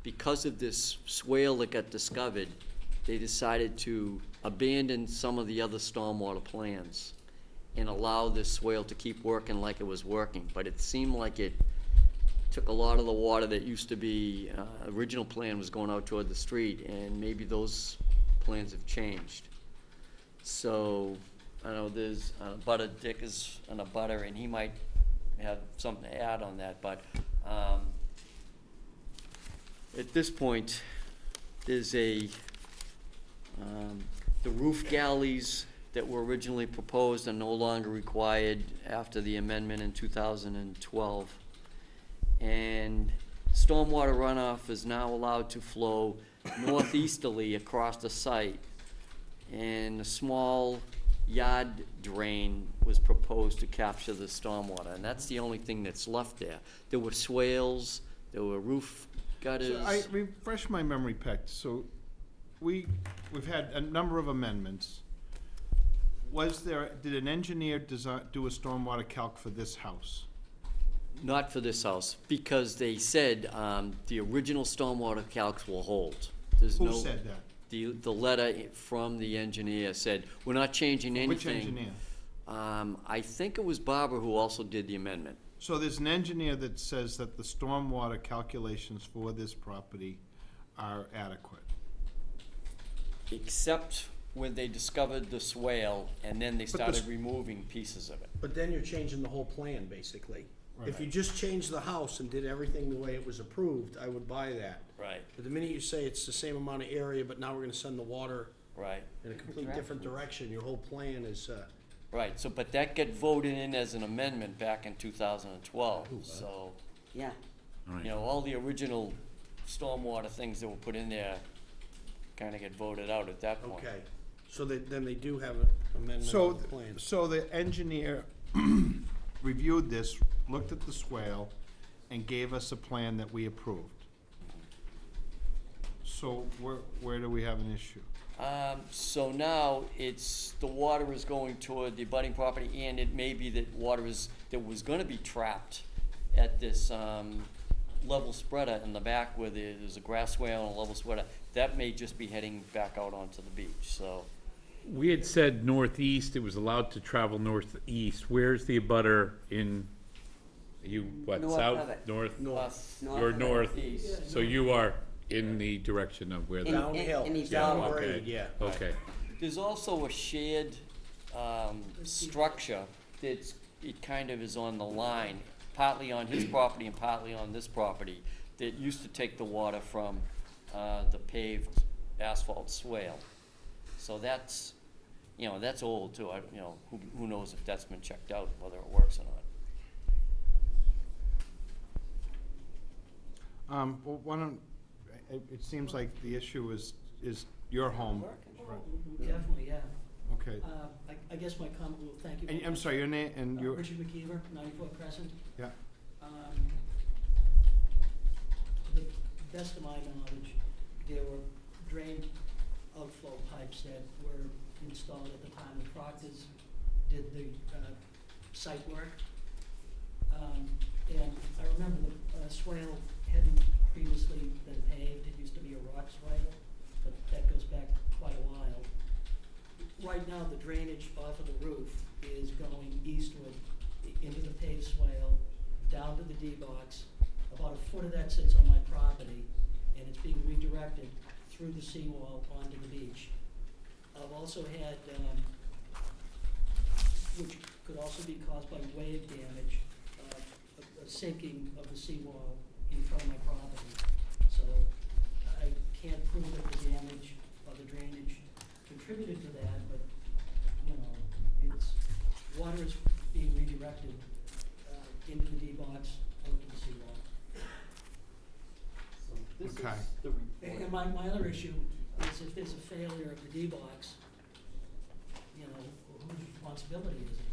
because of this swale that got discovered, they decided to abandon some of the other stormwater plans and allow this swale to keep working like it was working. But it seemed like it took a lot of the water that used to be, original plan was going out toward the street, and maybe those plans have changed. So, I know there's, Butter Dick is on a butter, and he might have something to add on that, but, at this point, there's the roof galleys that were originally proposed are no longer required after the amendment in 2012. And stormwater runoff is now allowed to flow northeasterly across the site. And a small yard drain was proposed to capture the stormwater, and that's the only thing that's left there. There were swales, there were roof gutters. So I refresh my memory, Peck. So we've had a number of amendments. Did an engineer do a stormwater calc for this house? Not for this house, because they said the original stormwater calcs will hold. There's Who no. said that? The letter from the engineer said, we're not changing anything. Which engineer? I think it was Barbara who also did the amendment. So there's an engineer that says that the stormwater calculations for this property are adequate. Except when they discovered the swale, and then they started removing pieces of it. But then you're changing the whole plan, basically. If you Right. just changed the house and did everything the way it was approved, I would buy that. Right, But the minute you say it's the same amount of area, but now we're gonna send the water right, in a completely different direction, your whole plan is, right. So, but that got voted in as an amendment back in 2012, so, Yeah. you know, all the original stormwater things that were put in there kinda get voted out at that point. okay. So then they do have an amendment So, on the plan. so the engineer reviewed this, looked at the swale, and gave us a plan that we approved. So where do we have an issue? So now it's, the water is going toward the abutting property, and it may be that that was gonna be trapped at this, level spreader in the back where there's a grass swale and a level spreader. That may just be heading back out onto the beach, so. We had said northeast, it was allowed to travel northeast. Where's the abutter in, you, what, North of south, it. north? Us, You're of it. north, east. so you are in the direction of where the, Downhill, and he's down down. grade, yeah. okay. There's also a shared, structure that's, it kind of is on the line, partly on his property and partly on this property, that used to take the water from, the paved asphalt swale. So that's, you know, that's old too. You know, who knows if that's been checked out, whether it works or not. Well, why don't, it seems like the issue is your home. Definitely, yeah. Okay. I guess my comment, well, thank you. And I'm sorry, your name and your, Richard McKeever, 94 Crescent. yeah, To the best of my knowledge, there were drain outflow pipes that were installed at the time the Proctors did the site work. And I remember the swale hadn't previously been paved. It used to be a rock swale, but that goes back quite a while. Right now, the drainage off of the roof is going eastward into the paved swale, down to the D-box. About a foot of that sits on my property, and it's being redirected through the seawall onto the beach. I've also had, which could also be caused by wave damage, a sinking of the seawall in front of my property. So I can't prove that the damage or the drainage contributed to that, but, you know, it's, water is being redirected into the D-box, out to the seawall. So this Okay. is the report. And my other issue is if there's a failure of the D-box, you know, whose responsibility is it?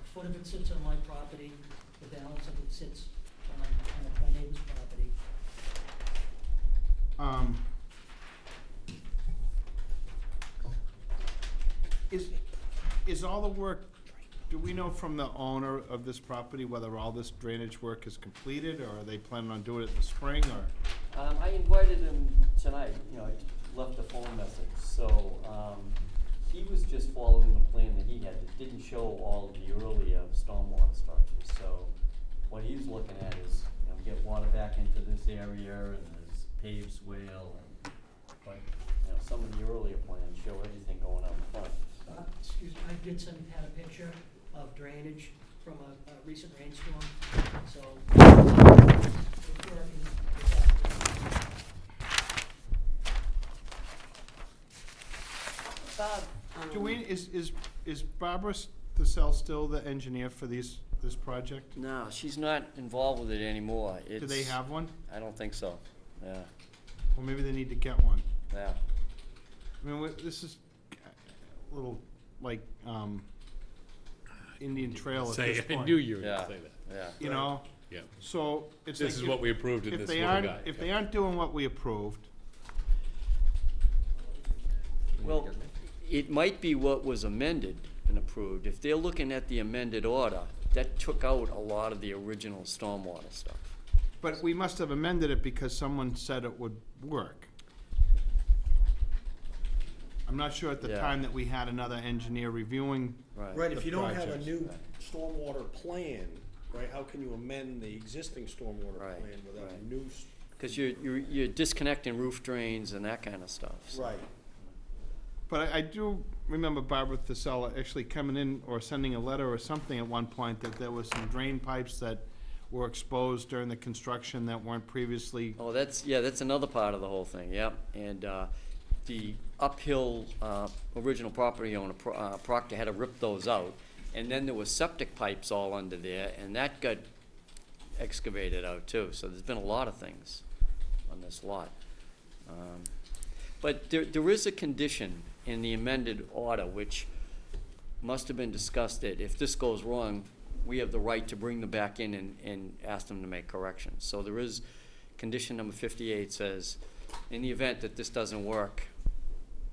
A foot of it sits on my property, the balance of it sits on my neighbor's property. Is all the work, do we know from the owner of this property whether all this drainage work is completed, or are they planning on doing it in the spring, or? I invited him tonight, you know, I left a phone message, so, he was just following the plan that he had, it didn't show all of the earlier stormwater structures, so what he's looking at is, you know, get water back into this area, and there's paved swale, and, but, you know, some of the earlier plans show everything going out in front. Excuse me, I did had a picture of drainage from a recent rainstorm, so it's working. Bob, Joanne, is Barbara Thesell still the engineer for this project? No, she's not involved with it anymore. Do they have one? I don't think so, yeah, Well, maybe they need to get one. yeah. I mean, this is a little like, Indian Trail at Say, this I point. knew you were Yeah. gonna say that. Yeah, You know, Yeah. so it's This like is what we approved in if this they little aren't, guy. if they aren't doing what we approved, well, it might be what was amended and approved. If they're looking at the amended order, that took out a lot of the original stormwater stuff. but we must have amended it because someone said it would work. I'm not sure at the Yeah. time that we had another engineer reviewing. Right, if The you don't have a projects. new stormwater plan, right, how can you amend the existing stormwater Right, plan without a right. new? Because you're disconnecting roof drains and that kind of stuff. so. Right. But I do remember Barbara Thesell actually coming in or sending a letter or something at one point that there was some drain pipes that were exposed during the construction that weren't previously. Oh, that's another part of the whole thing, yep. And the uphill original property owner, Proctor, had to rip those out. And then there was septic pipes all under there, and that got excavated out too. So there's been a lot of things on this lot. But there is a condition in the amended order, which must have been discussed, that if this goes wrong, we have the right to bring them back in and ask them to make corrections. So there is, condition number 58 says, in the event that this doesn't work,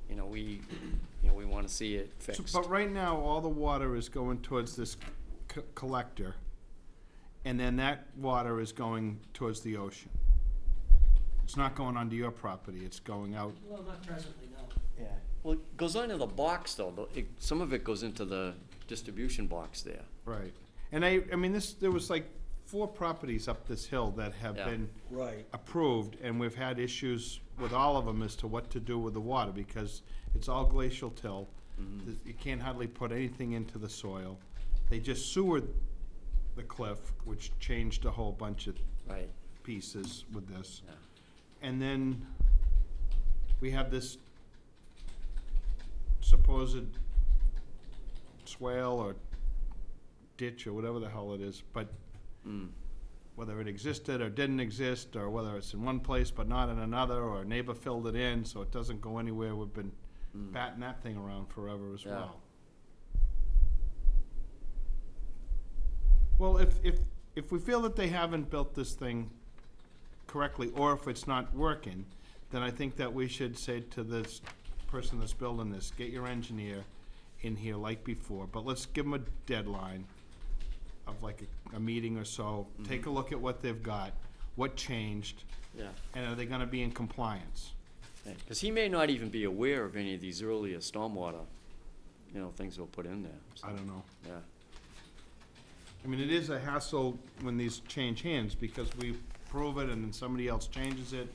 we want to see it So- fixed. But right now, all the water is going towards this collector, and then that water is going towards the ocean. It's not going onto your property, it's going out. Well, not presently, no. Yeah. Well, it goes into the box though. Some of it goes into the distribution box there. Right. And I mean, there was like 4 properties up this hill that have Yeah. been Right. approved, and we've had issues with all of them as to what to do with the water, because it's all glacial till. You can't hardly put anything into the soil. They just sewered the cliff, which changed a whole bunch of Right. pieces with this. Yeah. And then we have this supposed swale or ditch or whatever the hell it is, but whether it existed or didn't exist, or whether it's in one place but not in another, or a neighbor filled it in so it doesn't go anywhere, we've been batting that thing around forever as Yeah. well. Well, if we feel that they haven't built this thing correctly, or if it's not working, then I think that we should say to this person that's building this, get your engineer in here like before, but let's give them a deadline of like a meeting or so. Take a look at what they've got, what changed, Yeah. and are they gonna be in compliance? Because he may not even be aware of any of these earlier stormwater, things that were put in there. So, I don't know. Yeah. I mean, it is a hassle when these change hands, because we approve it and then somebody else changes it,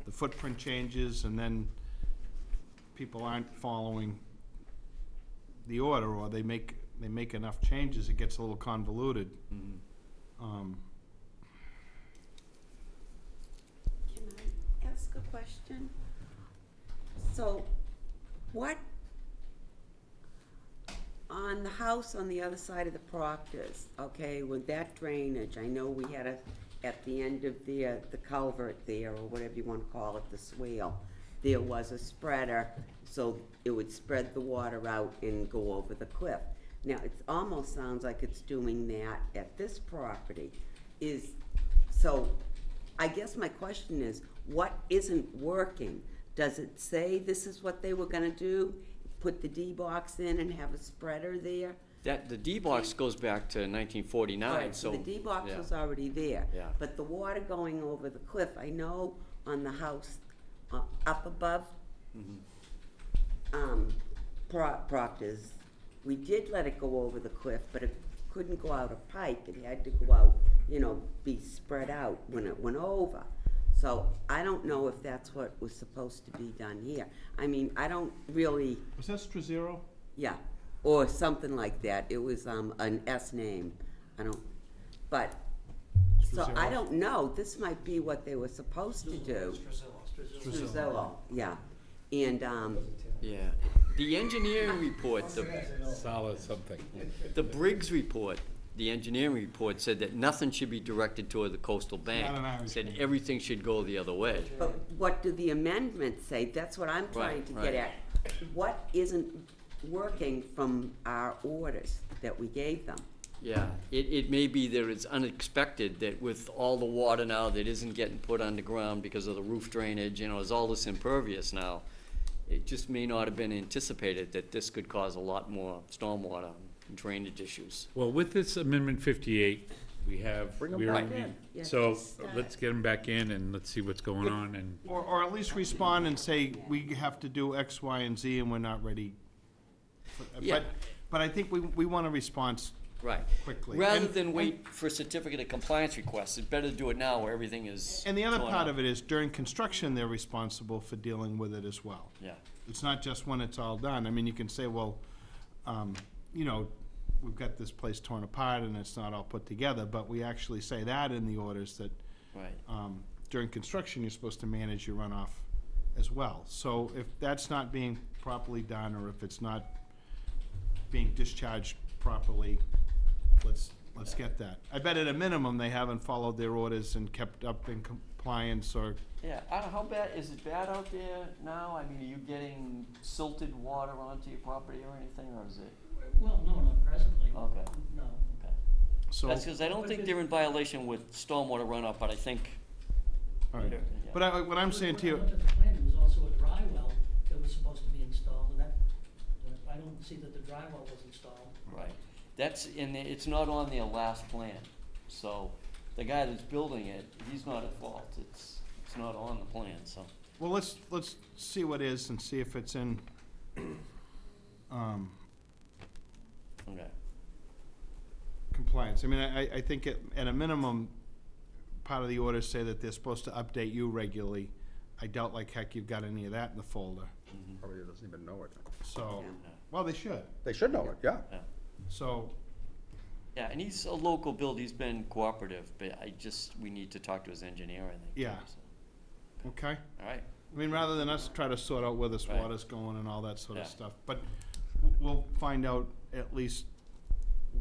the footprint changes, and then people aren't following the order, or they make enough changes, it gets a little convoluted. can I ask a question? So, what, on the house on the other side of the Proctors, okay, with that drainage, I know we had at the end of the culvert there, or whatever you wanna call it, the swale, there was a spreader, so it would spread the water out and go over the cliff. Now, it almost sounds like it's doing that at this property. So, I guess my question is, what isn't working? Does it say this is what they were gonna do? Put the D-box in and have a spreader there? That, the D-box goes back to 1949, Right, so. the D-box yeah. was already there. Yeah. But the water going over the cliff, I know on the house up above, Proctor's, we did let it go over the cliff, but it couldn't go out a pipe. It had to go out, you know, be spread out when it went over. So I don't know if that's what was supposed to be done here. I mean, I don't really, Was that Struzero? yeah, or something like that. It was an S name. I don't, but, so I Struzero. don't know. This might be what they were supposed to do. Struzzo. Struzzo, yeah. And, Yeah, the engineering report, Solid something. the Briggs report, the engineering report said that nothing should be directed toward the coastal bank. Not an Irish Said bank. everything should go the other way. but what do the amendments say? That's what I'm trying Right, to right. get at. What isn't working from our orders that we gave them? Yeah, it may be that it's unexpected that with all the water now that isn't getting put underground because of the roof drainage, you know, there's all this impervious now. It just may not have been anticipated that this could cause a lot more stormwater and drainage issues. Well, with this Amendment 58, we have. Bring 'em we're- back in. Yeah, So just start. let's get them back in and let's see what's going on and. Or at least respond and say, we have to do X, Y, and Z, and we're not ready. Yeah. But I think we want a response Right. quickly. Rather And- than wait for certificate of compliance requests, it's better to do it now where everything is. And the other torn part up. of it is during construction, they're responsible for dealing with it as well. Yeah, It's not just when it's all done. I mean, you can say, well, you know, we've got this place torn apart and it's not all put together, but we actually say that in the orders that right. during construction, you're supposed to manage your runoff as well. So if that's not being properly done, or if it's not being discharged properly, let's get that. I bet at a minimum, they haven't followed their orders and kept up in compliance, or, Yeah, I don't know, how bad, is it bad out there now? I mean, are you getting silted water onto your property or anything, or is it? Well, no, not presently. Okay. No. Okay. so. That's because I don't think they're in violation with stormwater runoff, but I think. All right. Yeah. But what I'm saying to you, When I looked at the plan, there was also a dry well that was supposed to be installed, and that, I don't see that the dry well was installed. Right. That's, it's not on their last plan. So the guy that's building it, he's not at fault. It's not on the plan, so. well, let's see what is and see if it's in, Okay. compliance. I mean, I think at a minimum, part of the orders say that they're supposed to update you regularly. I doubt like heck you've got any of that in the folder, Probably doesn't even know it. so, Yeah. well, they should, They should know it, yeah. Yeah. so, Yeah, and he's a local build, he's been cooperative, but we need to talk to his engineer, I think. too, Yeah. so. okay? All right, I mean, rather than us try to sort out where this Right. water's going and all that sort of Yeah. stuff, but we'll find out at least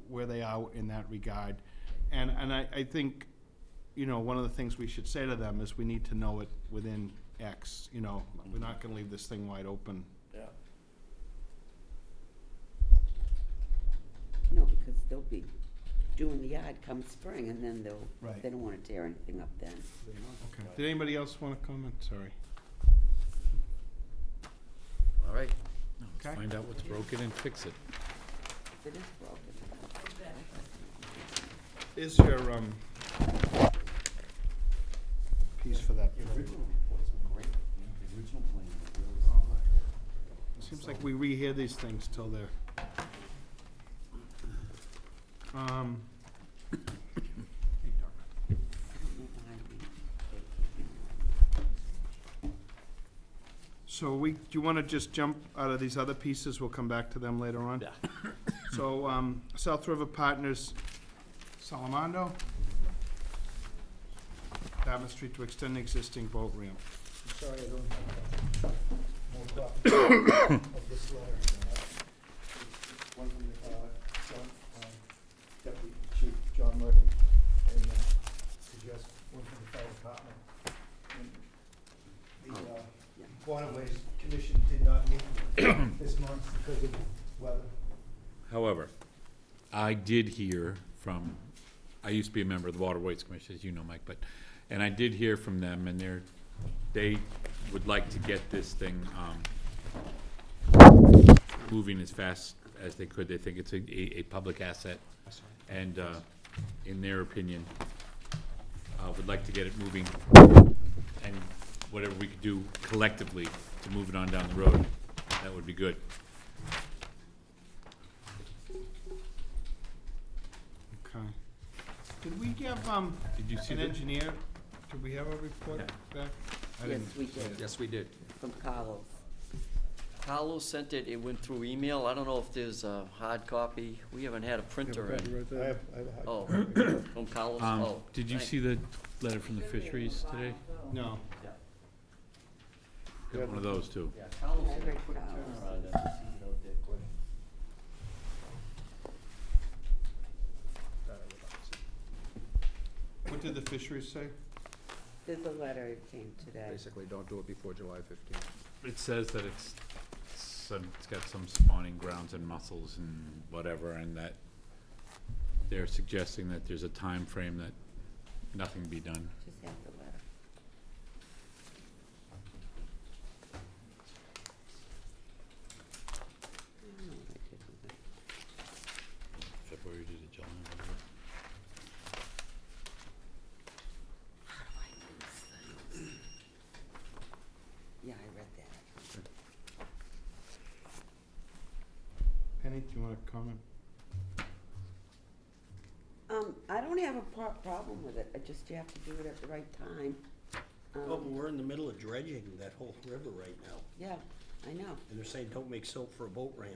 where they are in that regard. And I think, you know, one of the things we should say to them is we need to know it within X, you know, we're not gonna leave this thing wide open. yeah. No, because they'll be doing the yard come spring, and then Right. they don't wanna tear anything up then. Okay. Did anybody else wanna comment? Sorry. All right. Okay. Find out what's broken and fix it. If it is broken. Is your, piece for that? original reports were great, the original plan was really. Seems like we rehear these things till they're. I don't know why we- So do you wanna just jump out of these other pieces? We'll come back to them later on. Yeah. So, South River Partners, Salamando, Dartmouth Street to extend the existing boat ramp. I'm sorry, I don't have more copies of this letter. One from Deputy Chief John Murphy, and just one from the fire department. And the Waterways Commission did not meet this month because of weather. However, I did hear from, I used to be a member of the Waterways Commission, as you know, Mike, and I did hear from them, and they would like to get this thing, moving as fast as they could. They think it's a public asset. And, in their opinion, would like to get it moving, and whatever we could do collectively to move it on down the road, that would be good. Okay. Did we have, Did you see an that? engineer? Did we have a report back? I Yes, didn't. we did, Yes, we did. from Carlos. Carlos sent it, it went through email. I don't know if there's a hard copy. We haven't had a printer in. I have a Oh, from Carlos? Oh. Did you thank- see the letter from the fisheries today? No. Got one of those too. Yeah, Carlos I had a read quick Carlos. turnaround on this. He wrote that quick. What did the fisheries say? There's a letter that came today. Basically, don't do it before July 15th. It says that it's got some spawning grounds and mussels and whatever, and that they're suggesting that there's a time frame that nothing be done. Just have the letter. I don't know what I did with it. February to July. How do I lose things? Yeah, I read that. Penny, do you wanna comment? I don't have a problem with it, I just, you have to do it at the right time. Oh, but we're in the middle of dredging that whole river right now, Yeah, I know. and they're saying don't make silt for a boat ramp.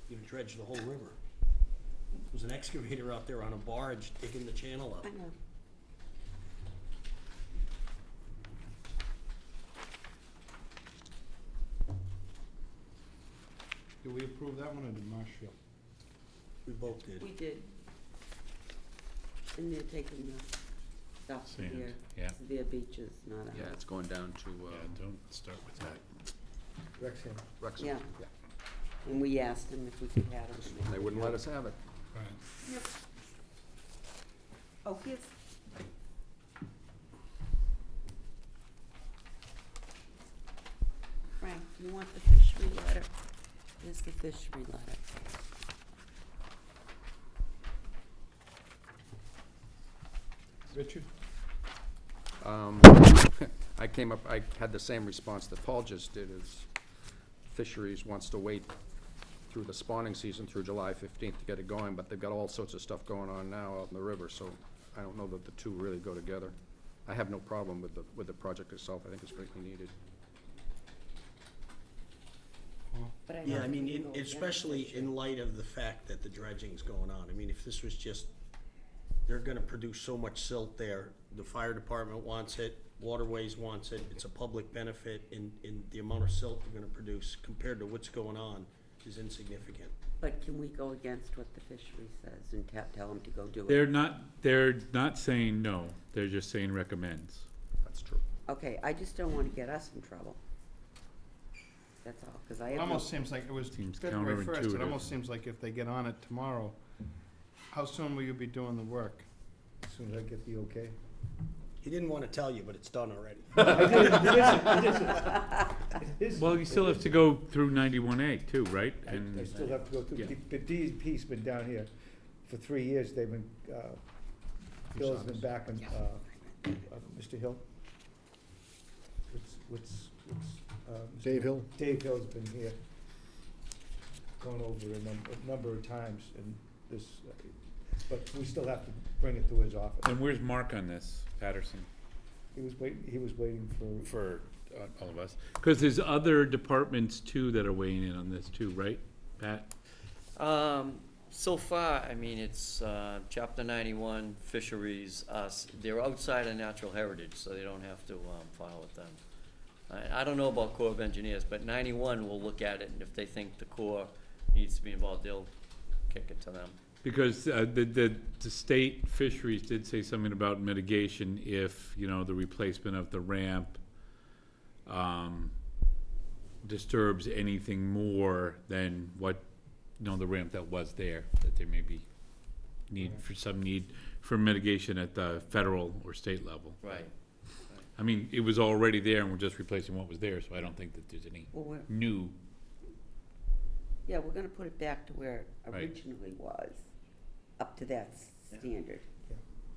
You dredge the whole river. There's an excavator out there on a barge digging the channel up. I know. Did we approve that one or did Marshall? We both did. We did. And they're taking the stuff to Sand, their, yeah. to their beaches, not ours. Yeah, it's going down to, Yeah, don't start with that. Wrexham. Wrexham. Yeah. And we asked them if we could have them. and They wouldn't let us have it. Yep. Oh, here's. Frank, you want the fishery letter? Here's the fishery letter. Richard? I had the same response that Paul just did, is fisheries wants to wait through the spawning season through July 15th to get it going, but they've got all sorts of stuff going on now out in the river, so I don't know that the two really go together. I have no problem with the project itself. I think it's greatly needed. But I Yeah, know I mean, you go against especially fishery. in light of the fact that the dredging's going on. I mean, if this was just, they're gonna produce so much silt there, the fire department wants it, waterways wants it, it's a public benefit, and the amount of silt they're gonna produce compared to what's going on is insignificant. But can we go against what the fishery says and tell them to go do it? They're not saying no, they're just saying recommends. That's true. Okay, I just don't wanna get us in trouble. That's all, cause I It have no, almost seems like it was Seems February 1st. It counterintuitive. almost seems like if they get on it tomorrow, how soon will you be doing the work? As soon as I get the okay. He didn't wanna tell you, but it's done already. Well, you still have to go through 91A too, right? I still have to go through, Yeah. the DEP's been down here for 3 years, they've been, Bill's been back and, Mr. Hill? Mr. Dave Hill? Dave Hill's been here, gone over a number of times, and this, but we still have to bring it to his office. And where's Mark on this, Patterson, He was waiting for, for all of us? Because there's other departments too that are weighing in on this too, right, Pat? So far, I mean, it's, chapter 91, fisheries, us, they're outside of natural heritage, so they don't have to, file with them. I don't know about Corps of Engineers, but 91 will look at it, and if they think the Corps needs to be involved, they'll kick it to them. Because the state fisheries did say something about mitigation if, you know, the replacement of the ramp disturbs anything more than what, you know, the ramp that was there, that there may be need for mitigation at the federal or state level. Right. I mean, it was already there and we're just replacing what was there, so I don't think that there's any well, we're, new Yeah, we're gonna put it back to where it Right. originally was, up to that standard.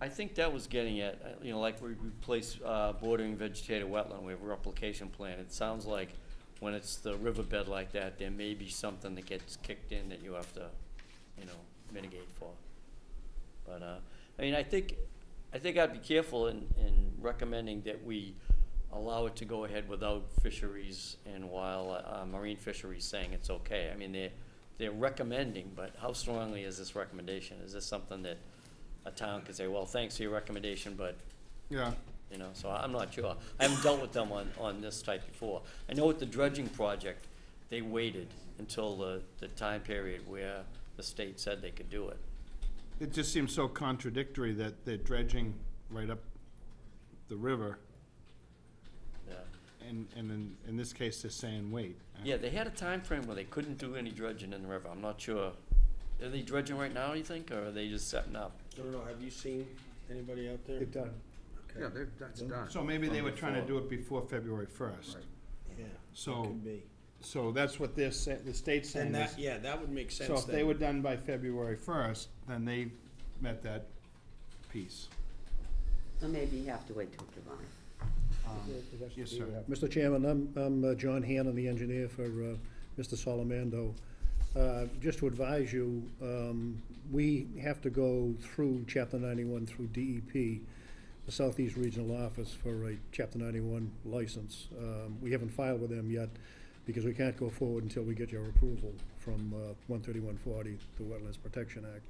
I think that was getting at, you know, like we replace bordering vegetated wetland, we have a replication plan. It sounds like when it's the riverbed like that, there may be something that gets kicked in that you have to, you know, mitigate for. But, I mean, I think I'd be careful in recommending that we allow it to go ahead without fisheries and while marine fisheries saying it's okay. I mean, they're recommending, but how strongly is this recommendation? Is this something that a town could say, well, thanks for your recommendation, but, Yeah, you know, so I'm not sure. I haven't dealt with them on this type before. I know with the dredging project, they waited until the time period where the state said they could do it. it just seems so contradictory that they're dredging right up the river, Yeah. and in this case, they're saying, wait. Yeah, they had a time frame where they couldn't do any dredging in the river. I'm not sure. Are they dredging right now, you think, or are they just setting up? I don't know, have you seen anybody out there? They've done, Okay. Yeah, that's done. So maybe they were trying to do it before February 1st. Right. Yeah, So- could be. So that's what they're the state's saying And is, that, yeah, that would make sense so if then. they were done by February 1st, then they met that piece. So maybe you have to wait till July. Yes, sir. Mr. Chairman, I'm John Hannon, the engineer for Mr. Salamando. Just to advise you, we have to go through Chapter 91 through DEP, the Southeast Regional Office, for a Chapter 91 license. We haven't filed with them yet because we can't go forward until we get your approval from 13140, the Wetlands Protection Act.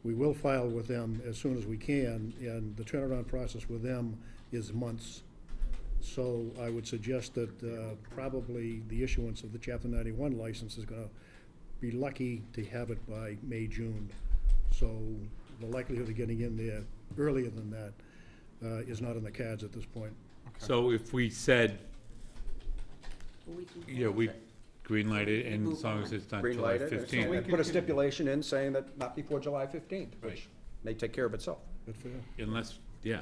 We will file with them as soon as we can, and the turnaround process with them is months. So I would suggest that probably the issuance of the Chapter 91 license is gonna be lucky to have it by May, June. So the likelihood of getting in there earlier than that is not in the cards at this point. So if we said, Well, we can yeah, close we it. green-light it, and Move as long on. as it's not Green July light it, so we 15th, put a stipulation in saying that not before July 15th, Right. which may take care of itself. Good for you. unless, yeah.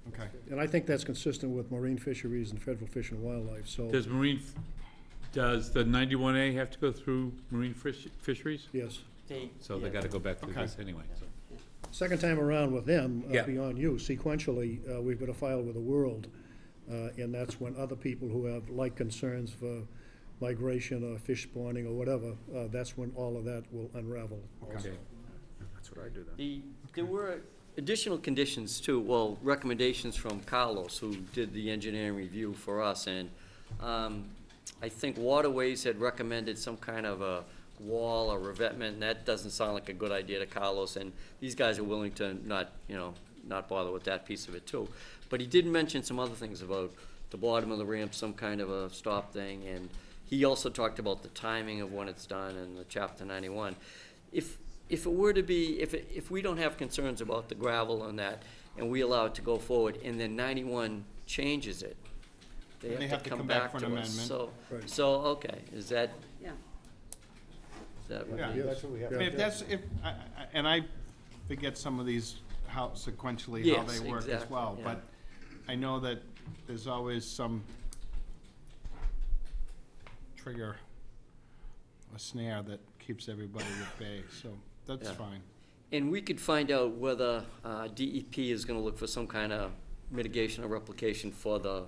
Okay. And I think that's consistent with marine fisheries and federal fish and wildlife, so, Does the 91A have to go through marine fisheries? yes. So they gotta go back through Okay. this anyway, so. Second time around with them, Yeah. beyond you, sequentially, we've got to file with the world. And that's when other people who have like concerns for migration or fish spawning or whatever, that's when all of that will unravel. Okay. That's what I do then. There were additional conditions too, well, recommendations from Carlos, who did the engineering review for us, and I think Waterways had recommended some kind of a wall or revetment, and that doesn't sound like a good idea to Carlos, and these guys are willing to not, you know, not bother with that piece of it too. But he did mention some other things about the bottom of the ramp, some kind of a stop thing, and he also talked about the timing of when it's done and the Chapter 91. If it were to be, if we don't have concerns about the gravel and that, and we allow it to go forward, and then 91 changes it, they have to come back for to an us. amendment. Right. So, okay, is that, Yeah, Yeah. Yes. That's what we have. I mean, if that's, and I forget some of these, how sequentially, how Yes, they work as exactly, well, yeah. but I know that there's always some trigger, a snare that keeps everybody at bay, so that's Yeah. fine. and we could find out whether DEP is gonna look for some kind of mitigation or replication for the,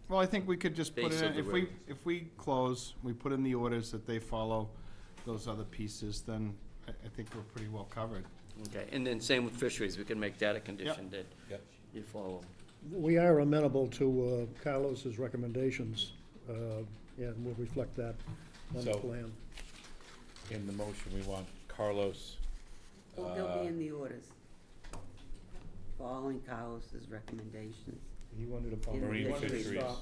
Well, I think we could just put Base it of in, the river. if we close, we put in the orders that they follow those other pieces, then I think we're pretty well covered. okay, and then same with fisheries, we can make that a condition that Yep. you follow. We are amenable to Carlos's recommendations, and we'll reflect that on the So- plan. In the motion, we want Carlos, well, they'll be in the orders. Following Carlos's recommendations. He wanted to pump. In the marine Marine fisheries. fisheries.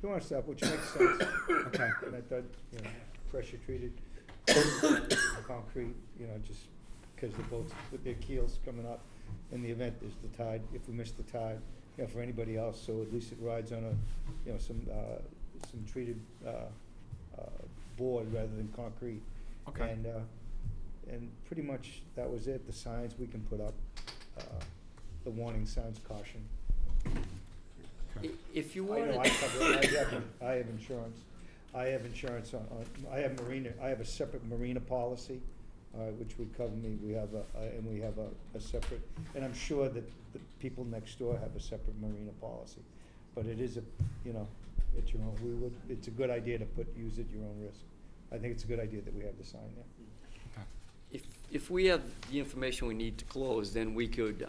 He wants to stop, which makes sense. Okay. And I thought, you know, pressure treated concrete, you know, just because the boats, with their keels coming up in the event is the tide, if we miss the tide, you know, for anybody else, so at least it rides on a, you know, some treated, board rather than concrete. Okay. And pretty much that was it. The signs we can put up, the warning signs, caution. If you I know, wanted, I cover it. I have insurance. I have insurance on, I have a separate marina policy, which would cover me. We have and we have a separate, and I'm sure that the people next door have a separate marina policy. But it is it's your own, it's a good idea to use at your own risk. I think it's a good idea that we have the sign there. If we have the information we need to close, then we could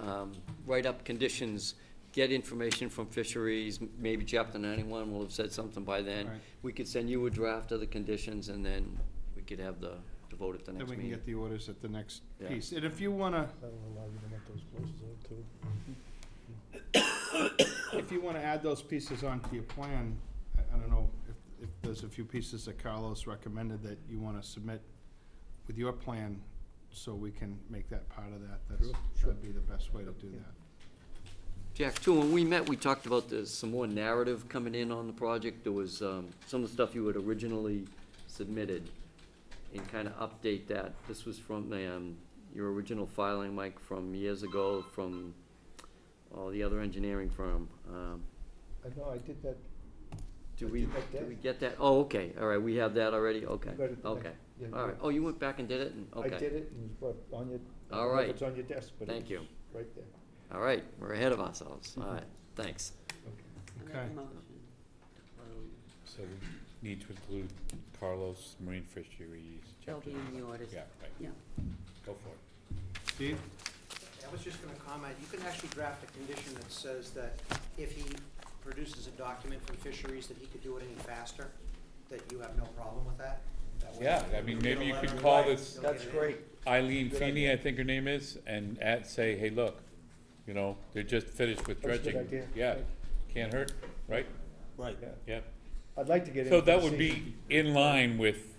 write up conditions, get information from fisheries, maybe Chapter 91 will have said something by then. Right. We could send you a draft of the conditions, and then we could have the vote at the Then next we can meeting. get the orders at the next Yeah. piece. And if you wanna, That'll allow you to let those places out too. if you wanna add those pieces onto your plan, I don't know if there's a few pieces that Carlos recommended that you wanna submit with your plan, so we can make that part of that. That'd be the best way to do that. Jack, too, when we met, we talked about there's some more narrative coming in on the project. There was some of the stuff you had originally submitted, and kind of update that. This was from your original filing, Mike, from years ago, from the other engineering firm. I know, I did that. Did I we, did that did we day. get that? Oh, okay, all right, we have that already, okay, got it the okay. next- yeah, All right, oh, you went back and did it, and, I okay. did it, and it's on your, I All don't know if right. it's on your desk, but Thank it's you. right there. All right, we're ahead of ourselves, all right, thanks. I make Okay. a motion to close. So we need to include Carlos, Marine Fisheries, They'll chapter. be in the orders. Yeah, right, Yeah. go for it. Steve? I was just gonna comment, you can actually draft a condition that says that if he produces a document from fisheries that he could do it any faster, that you have no problem with that. That way Yeah, I mean, you'll get maybe a you letter could of call right, this you'll get That's it in. great. Eileen Good Feeney, idea. I think her name is, and say, hey, look, they're just finished with That's a good dredging. idea. Yeah, can't hurt, right? Right. Yeah. Yeah. I'd like to get So into that the would season. be in line with,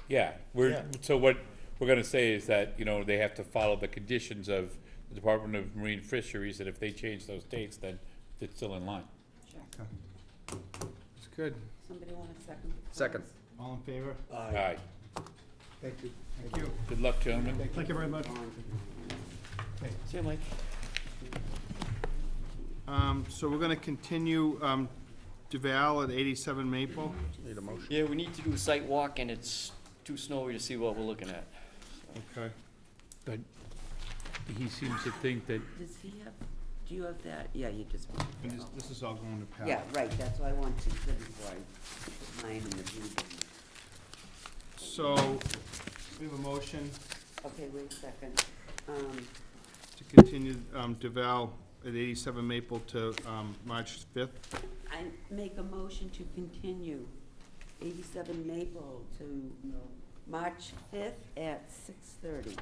yeah, Yeah. so what we're gonna say is that, they have to follow the conditions of the Department of Marine Fisheries, and if they change those dates, then it's still in line. Sure. It's good. Somebody want a second? Second. All in favor? Aye. Thank you. Thank you. Good luck, gentlemen. Thank you very much. See you, Mike. So we're gonna continue, Duval at 87 Maple. Need a motion. Yeah, we need to do a site walk, and it's too snowy to see what we're looking at. Okay. But he seems to think that Does he have, do you have that? Yeah, you just. And this is all going to Pat. Yeah, right, that's why I want to, before I put mine in the blue bin. So, we have a motion Okay, wait a second. to continue, Duval at 87 Maple to, March 5th. I make a motion to continue 87 Maple to March 5th at 6:30.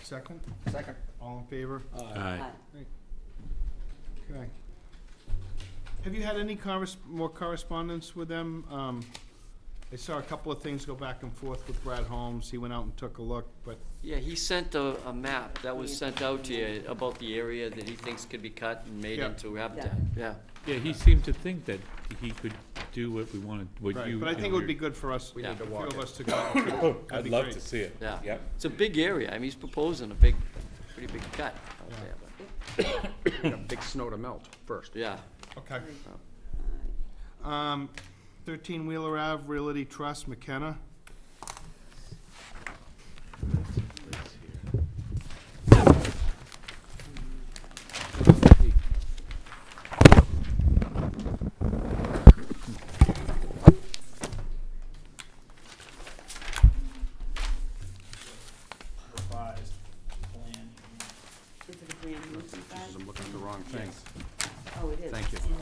Second? Second. All in favor? Aye. Okay. Have you had any more correspondence with them? I saw a couple of things go back and forth with Brad Holmes. He went out and took a look, but Yeah, he sent a map that was sent out to you about the area that he thinks could be cut and made Yeah. into habitat, yeah. Yeah, he seemed to think that he could do what we wanted, what right, you. but I think it would be good for us, We a need to few walk of it. us to go. That'd I'd be love great. to see it. Yeah. Yep. It's a big area, I mean, he's proposing a pretty big cut out there, but, We got big snow to melt first. yeah. Okay. 13 Wheeler Ave Realty Trust, McKenna. Is it a brand new size? I'm looking at the wrong thing. Oh, it is. Thank you. Yeah,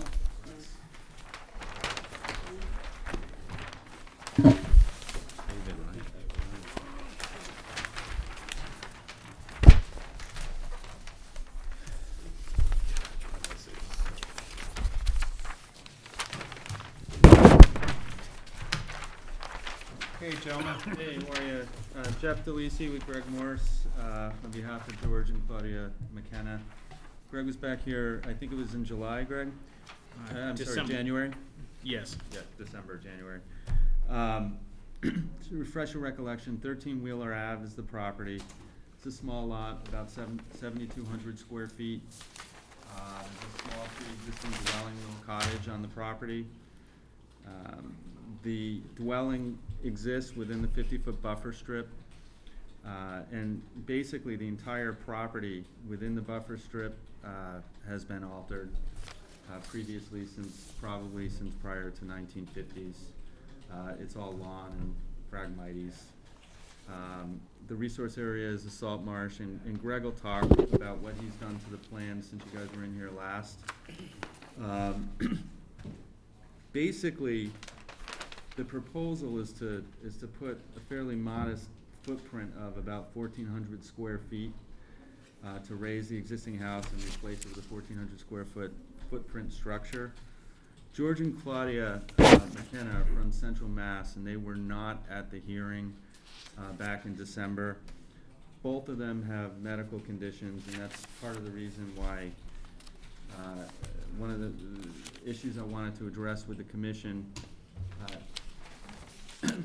yeah. Hey, gentlemen. Hey, how are you? Jeff DeLisi with Greg Morse, on behalf of George and Claudia McKenna. Greg was back here, I think it was in July, Greg? I'm sorry, December. January? Yes. Yeah, December, January. To refresh your recollection, 13 Wheeler Ave is the property. It's a small lot, about 7,200 square feet. There's a small pre-existing dwelling, little cottage on the property. The dwelling exists within the 50-foot buffer strip, and basically the entire property within the buffer strip has been altered previously probably since prior to 1950s. It's all lawn and phragmites. The resource area is the salt marsh, and Greg will talk about what he's done to the plan since you guys were in here last. Basically, the proposal is to put a fairly modest footprint of about 1,400 square feet to raise the existing house and replace it with a 1,400 square foot footprint structure. George and Claudia McKenna are from Central Mass, and they were not at the hearing back in December. Both of them have medical conditions, and that's part of the reason why one of the issues I wanted to address with the commission.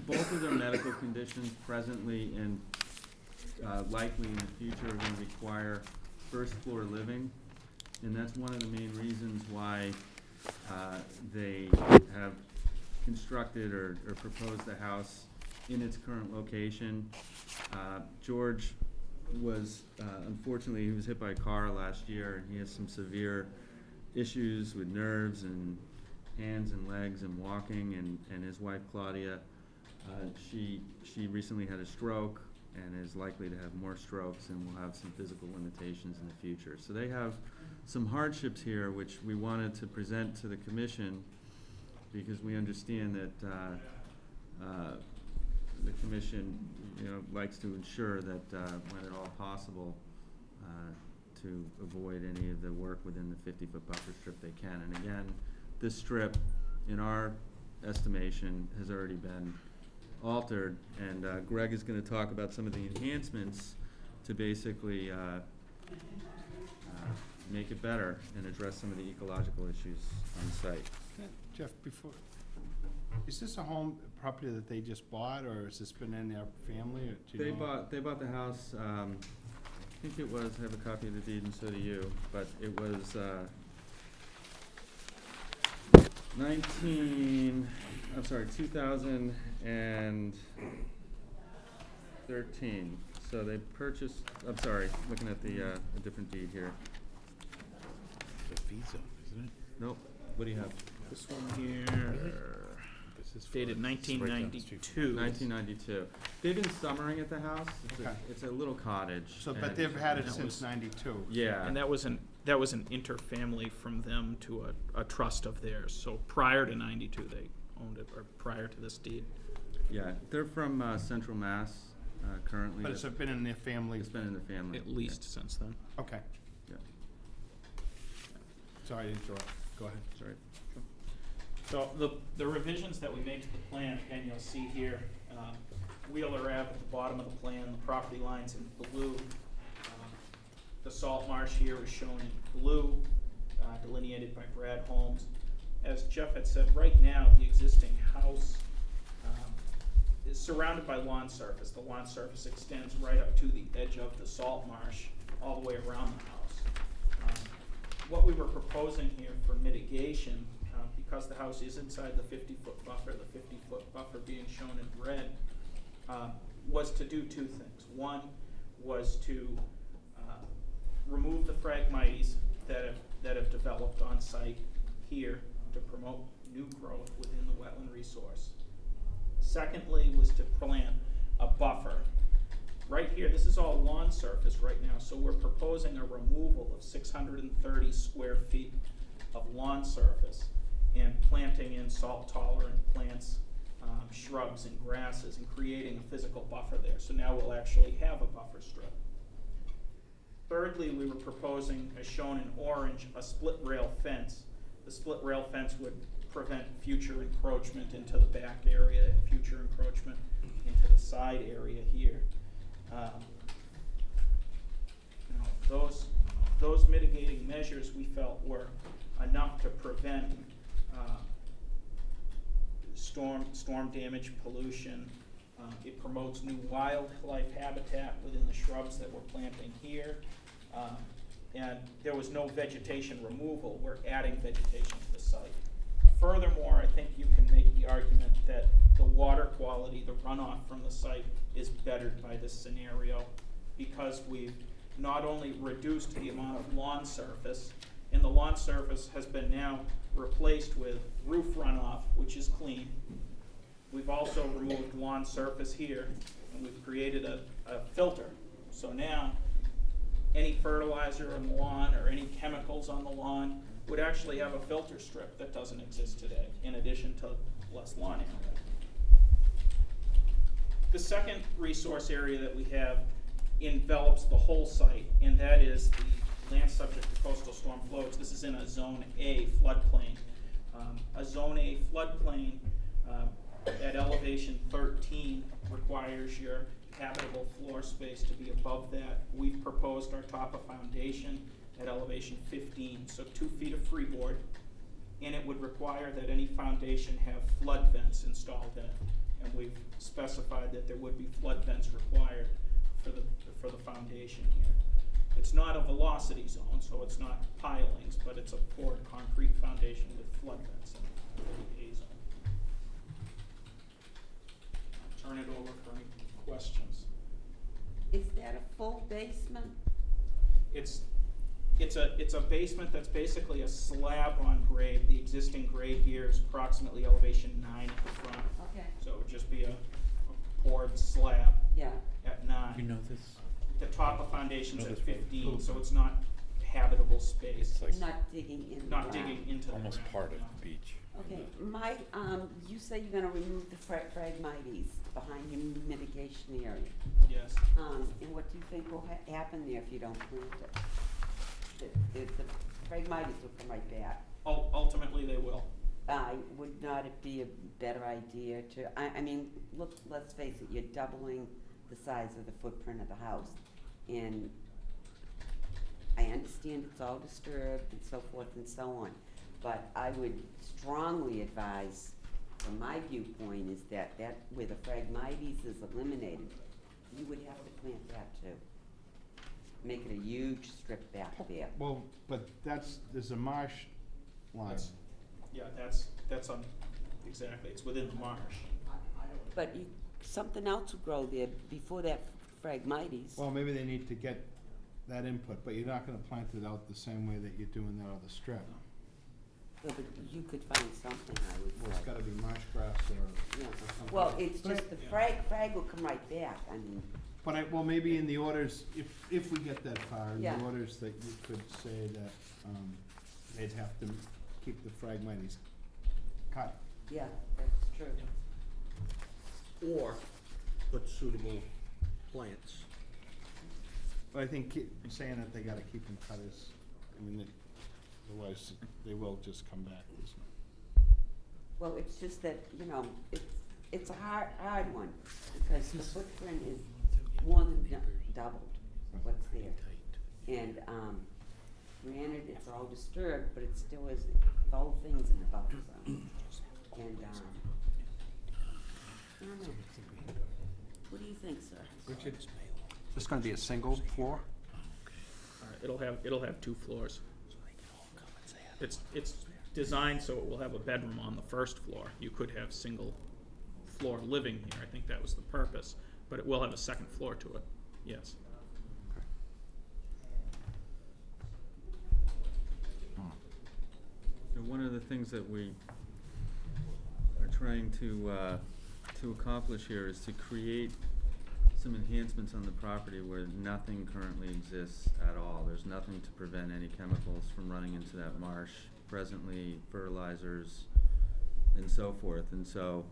Both of their medical conditions presently and likely in the future are going to require first floor living, and that's one of the main reasons why they have constructed or proposed the house in its current location. George was, unfortunately, he was hit by a car last year, and he has some severe issues with nerves and hands and legs and walking, and his wife Claudia, she recently had a stroke and is likely to have more strokes and will have some physical limitations in the future. So they have some hardships here which we wanted to present to the commission, because we understand that the commission, likes to ensure that when at all possible, to avoid any of the work within the 50-foot buffer strip they can. And again, this strip, in our estimation, has already been altered, and Greg is going to talk about some of the enhancements to basically make it better and address some of the ecological issues on site. Jeff, is this a home property that they just bought, or has this been in their family, or do you know? They bought the house, I think it was, I have a copy of the deed and so do you, but it was 2013. So they purchased, I'm sorry, looking at the a different deed here. The fee zone, isn't it? Nope, what do you have? This one here, This is dated for- nineteen it's right down the street from- 92. 1992. They've been summering at the house. Okay. It's a little cottage. So, but and- they've had it that since was- '92. Yeah. And that was an interfamily from them to a trust of theirs. So prior to 92, they owned it, or prior to this deed. Yeah, they're from Central Mass currently. But it's been in their family. It's been in the family. At least since then. Okay, Yeah, sorry to interrupt. Go ahead. sorry. So the revisions that we made to the plan, again, you'll see here, Wheeler Ave at the bottom of the plan, the property lines in blue. The salt marsh here is shown in blue, delineated by Brad Holmes. As Jeff had said, right now, the existing house is surrounded by lawn surface. The lawn surface extends right up to the edge of the salt marsh, all the way around the house. What we were proposing here for mitigation, because the house is inside the 50-foot buffer, the 50-foot buffer being shown in red, was to do two things. One was to remove the phragmites that have developed on site here to promote new growth within the wetland resource. Secondly was to plant a buffer. Right here, this is all lawn surface right now, so we're proposing a removal of 630 square feet of lawn surface and planting in salt-tolerant plants, shrubs and grasses, and creating a physical buffer there. So now we'll actually have a buffer strip. Thirdly, we were proposing, as shown in orange, a split rail fence. The split rail fence would prevent future encroachment into the back area and future encroachment into the side area here. Those mitigating measures we felt were enough to prevent storm damage, pollution. It promotes new wildlife habitat within the shrubs that we're planting here. And there was no vegetation removal. We're adding vegetation to the site. Furthermore, I think you can make the argument that the water quality, the runoff from the site is bettered by this scenario because we've not only reduced the amount of lawn surface, and the lawn surface has been now replaced with roof runoff, which is clean. We've also removed lawn surface here, and we've created a filter. So now, any fertilizer on the lawn or any chemicals on the lawn would actually have a filter strip that doesn't exist today, in addition to less lawn area. The second resource area that we have envelops the whole site, and that is the land subject to coastal storm flows. This is in a Zone A floodplain. A Zone A floodplain at elevation 13 requires your habitable floor space to be above that. We've proposed our top of foundation at elevation 15, so 2 feet of freeboard, and it would require that any foundation have flood vents installed in it. And we've specified that there would be flood vents required for the foundation here. It's not a velocity zone, so it's not pilings, but it's a poured concrete foundation with flood vents in the A zone. I'll turn it over for any questions. Is that a full basement? It's a basement that's basically a slab on grade. The existing grade here is approximately elevation 9 at the front. Okay. So it would just be a poured slab Yeah. at 9. You know this? The top of foundation's No, at this one. 15, so it's not habitable space. It's like Not digging in the Not ground. digging into the almost ground, part of no. the beach. Okay, Mike, you say you're gonna remove the phragmites behind your mitigation area. Yes. And what do you think will happen there if you don't plant it? The phragmites will come right back. Ultimately, they will. Would not it be a better idea to, I mean, look, let's face it, you're doubling the size of the footprint of the house. And I understand it's all disturbed and so forth and so on, but I would strongly advise, from my viewpoint, is that where the phragmites is eliminated, you would have to plant that too. Make it a huge strip back there. Well, but there's a marsh line. That's- Yeah, that's on, exactly, it's within the marsh. But something else will grow there before that phragmites. Well, maybe they need to get that input, but you're not gonna plant it out the same way that you're doing that other strip. But you could find something, I would Well, it's say. gotta be marsh grass or Yeah. something. Well, it's just the frag will come right back, I mean, But well, maybe in the orders, if we get that far, in Yeah. the orders that you could say that, they'd have to keep the phragmites cut. yeah, that's true. Or put suitable plants. But I think saying that they gotta keep them cut is, I mean, otherwise they will just come back. Well, it's just that, you know, it's a hard one, because the footprint is more than doubled what's there. And, granted, it's all disturbed, but it still is, the whole thing's in the buffer zone. And, I don't know. What do you think, sir? Richard, is this gonna be a single floor? It'll have 2 floors. It's designed so it will have a bedroom on the first floor. You could have single floor living here, I think that was the purpose, but it will have a second floor to it, yes. So one of the things that we are trying to accomplish here is to create some enhancements on the property where nothing currently exists at all. There's nothing to prevent any chemicals from running into that marsh presently, fertilizers, and so forth. And so,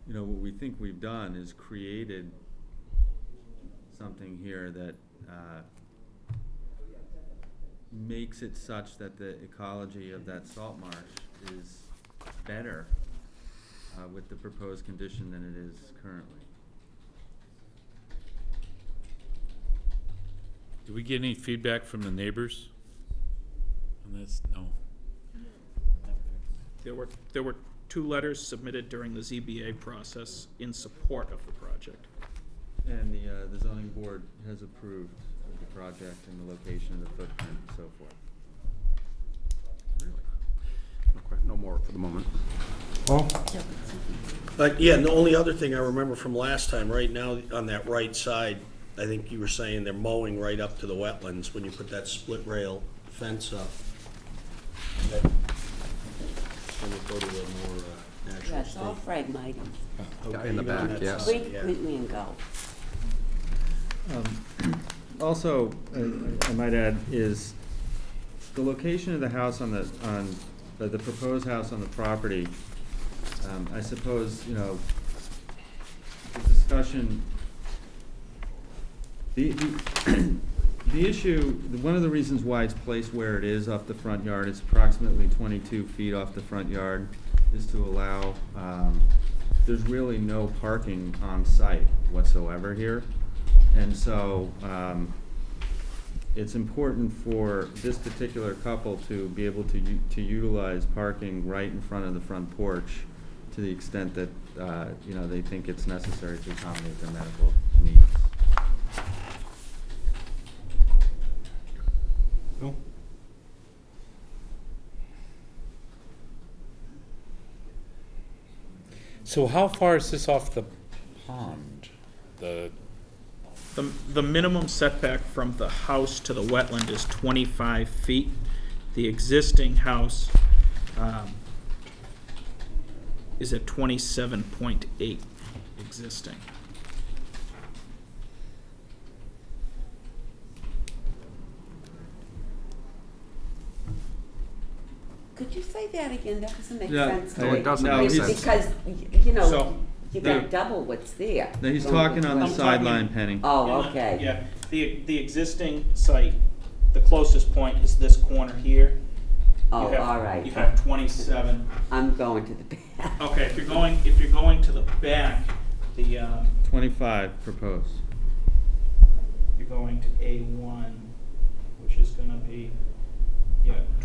you know, what we think we've done is created something here that makes it such that the ecology of that salt marsh is better with the proposed condition than it is currently. Do we get any feedback from the neighbors on this? No. There were 2 letters submitted during the ZBA process in support of the project. And the zoning board has approved of the project and the location of the footprint and so forth. No more for the moment. Well, Yeah, and the only other thing I remember from last time, right now, on that right side, I think you were saying they're mowing right up to the wetlands when you put that split rail fence up. That- Let me go to the more natural Yeah, it's all state. fragmited, Okay, in the even on back, that yes. side, yeah. completely engulfed. Also, I might add, is the location of the house on the proposed house on the property, I suppose, you know, the discussion, the issue, one of the reasons why it's placed where it is off the front yard, it's approximately 22 feet off the front yard, is to allow, there's really no parking on site whatsoever here. And so, it's important for this particular couple to be able to utilize parking right in front of the front porch to the extent that, you know, they think it's necessary to accommodate their medical needs. Bill? So how far is this off the pond? The minimum setback from the house to the wetland is 25 feet. The existing house is at 27.8 existing. Could you say that again? That doesn't make Yeah, sense to No, me. it doesn't No, make he's- sense. Because, you know, So, you the- got double what's there. Now, he's Going talking on the between- sideline, Penny. Oh, okay. Yeah, the existing site, the closest point is this corner here. Oh, You have- all right. You have 27. I'm going to the back. Okay, if you're going to the back, the, 25 proposed. you're going to A1, which is gonna be,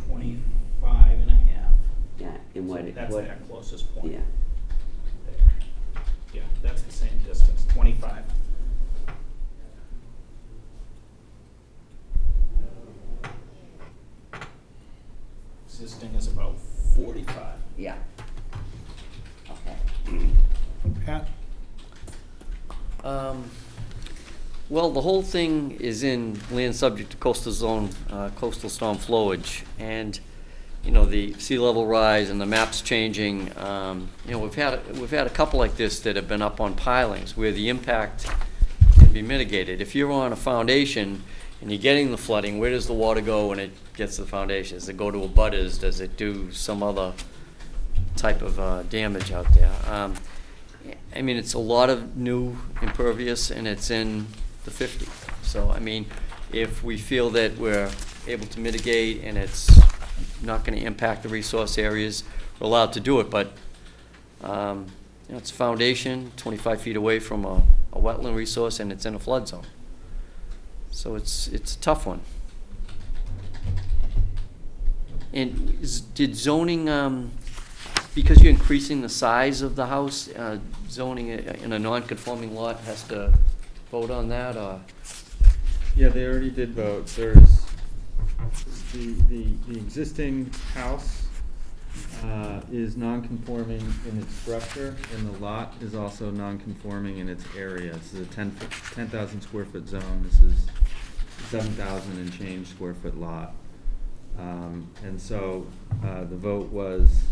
25 and a half. Yeah, and So what, that's what, their closest point. yeah. There. Yeah, that's the same distance, 25. Existing is about 45. Yeah. Okay. Pat? Well, the whole thing is in land subject to coastal zone, coastal storm flowage, and, you know, the sea level rise and the maps changing. You know, we've had a couple like this that have been up on pilings where the impact can be mitigated. If you're on a foundation and you're getting the flooding, where does the water go when it gets to the foundation? Does it go to abutters? Does it do some other type of damage out there? I mean, it's a lot of new impervious, and it's in the 50. So, I mean, if we feel that we're able to mitigate and it's not gonna impact the resource areas, we're allowed to do it, but, you know, it's a foundation, 25 feet away from a wetland resource, and it's in a flood zone. So it's a tough one. And did zoning, because you're increasing the size of the house, zoning in a non-conforming lot has to vote on that, or? Yeah, they already did vote. There's the existing house is non-conforming in its structure, and the lot is also non-conforming in its area. This is a 10,000 square foot zone. This is 7,000 and change square foot lot. And so the vote was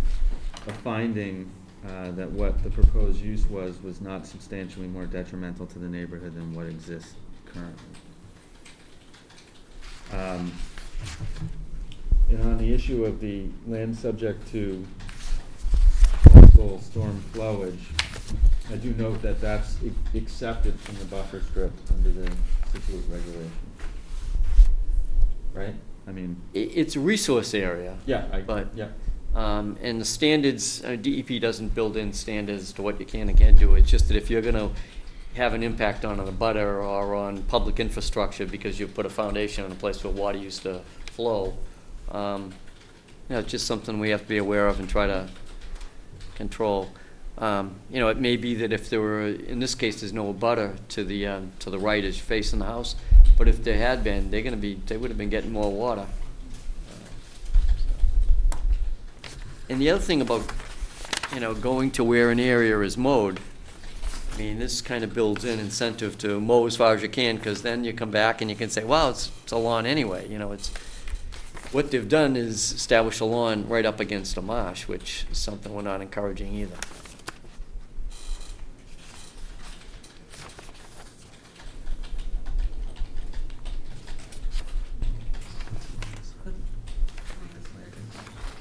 a finding that what the proposed use was not substantially more detrimental to the neighborhood than what exists currently. And on the issue of the land subject to coastal storm flowage, I do note that that's accepted from the buffer strip under the Situate regulation. Right? I mean, It's a resource area. yeah, But- yeah. And the standards, DEP doesn't build in standards to what you can and can't do. It's just that if you're gonna have an impact on a butter or on public infrastructure because you put a foundation in a place where water used to flow, you know, it's just something we have to be aware of and try to control. You know, it may be that if there were, in this case, there's no butter to the right as you're facing the house, but if there had been, they would have been getting more water. And the other thing about, going to where an area is mowed, I mean, this kind of builds in incentive to mow as far as you can, because then you come back and you can say, wow, it's a lawn anyway, it's, what they've done is establish a lawn right up against a marsh, which is something we're not encouraging either.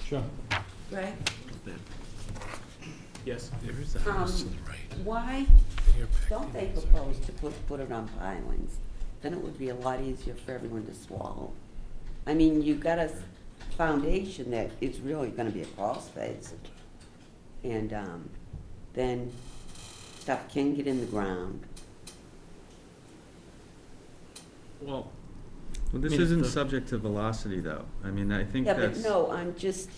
Sure. Right? Yes. Why don't they propose to put it on pilings? Then it would be a lot easier for everyone to swallow. I mean, you got a foundation that is really gonna be a crawl space. And, then stuff can get in the ground. Well, Well, this I mean, isn't the- subject to velocity, though. I mean, I think Yeah, that's. but no, I'm just,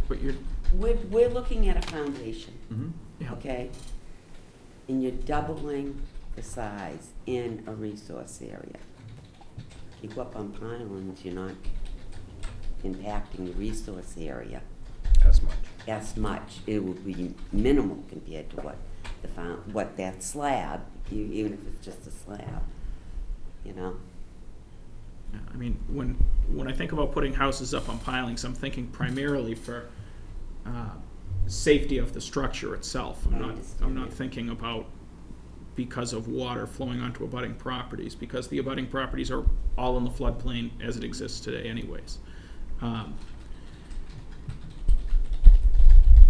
but you're, we're looking at a foundation, Mhm. yeah, okay? And you're doubling the size in a resource area. You go up on pylons, you're not impacting the resource area As much. as much. It would be minimal compared to what that slab, even if it's just a slab, yeah, I mean, when I think about putting houses up on pilings, I'm thinking primarily for, safety of the structure itself. I I'm not understand. thinking about because of water flowing onto abutting properties, because the abutting properties are all in the floodplain as it exists today anyways.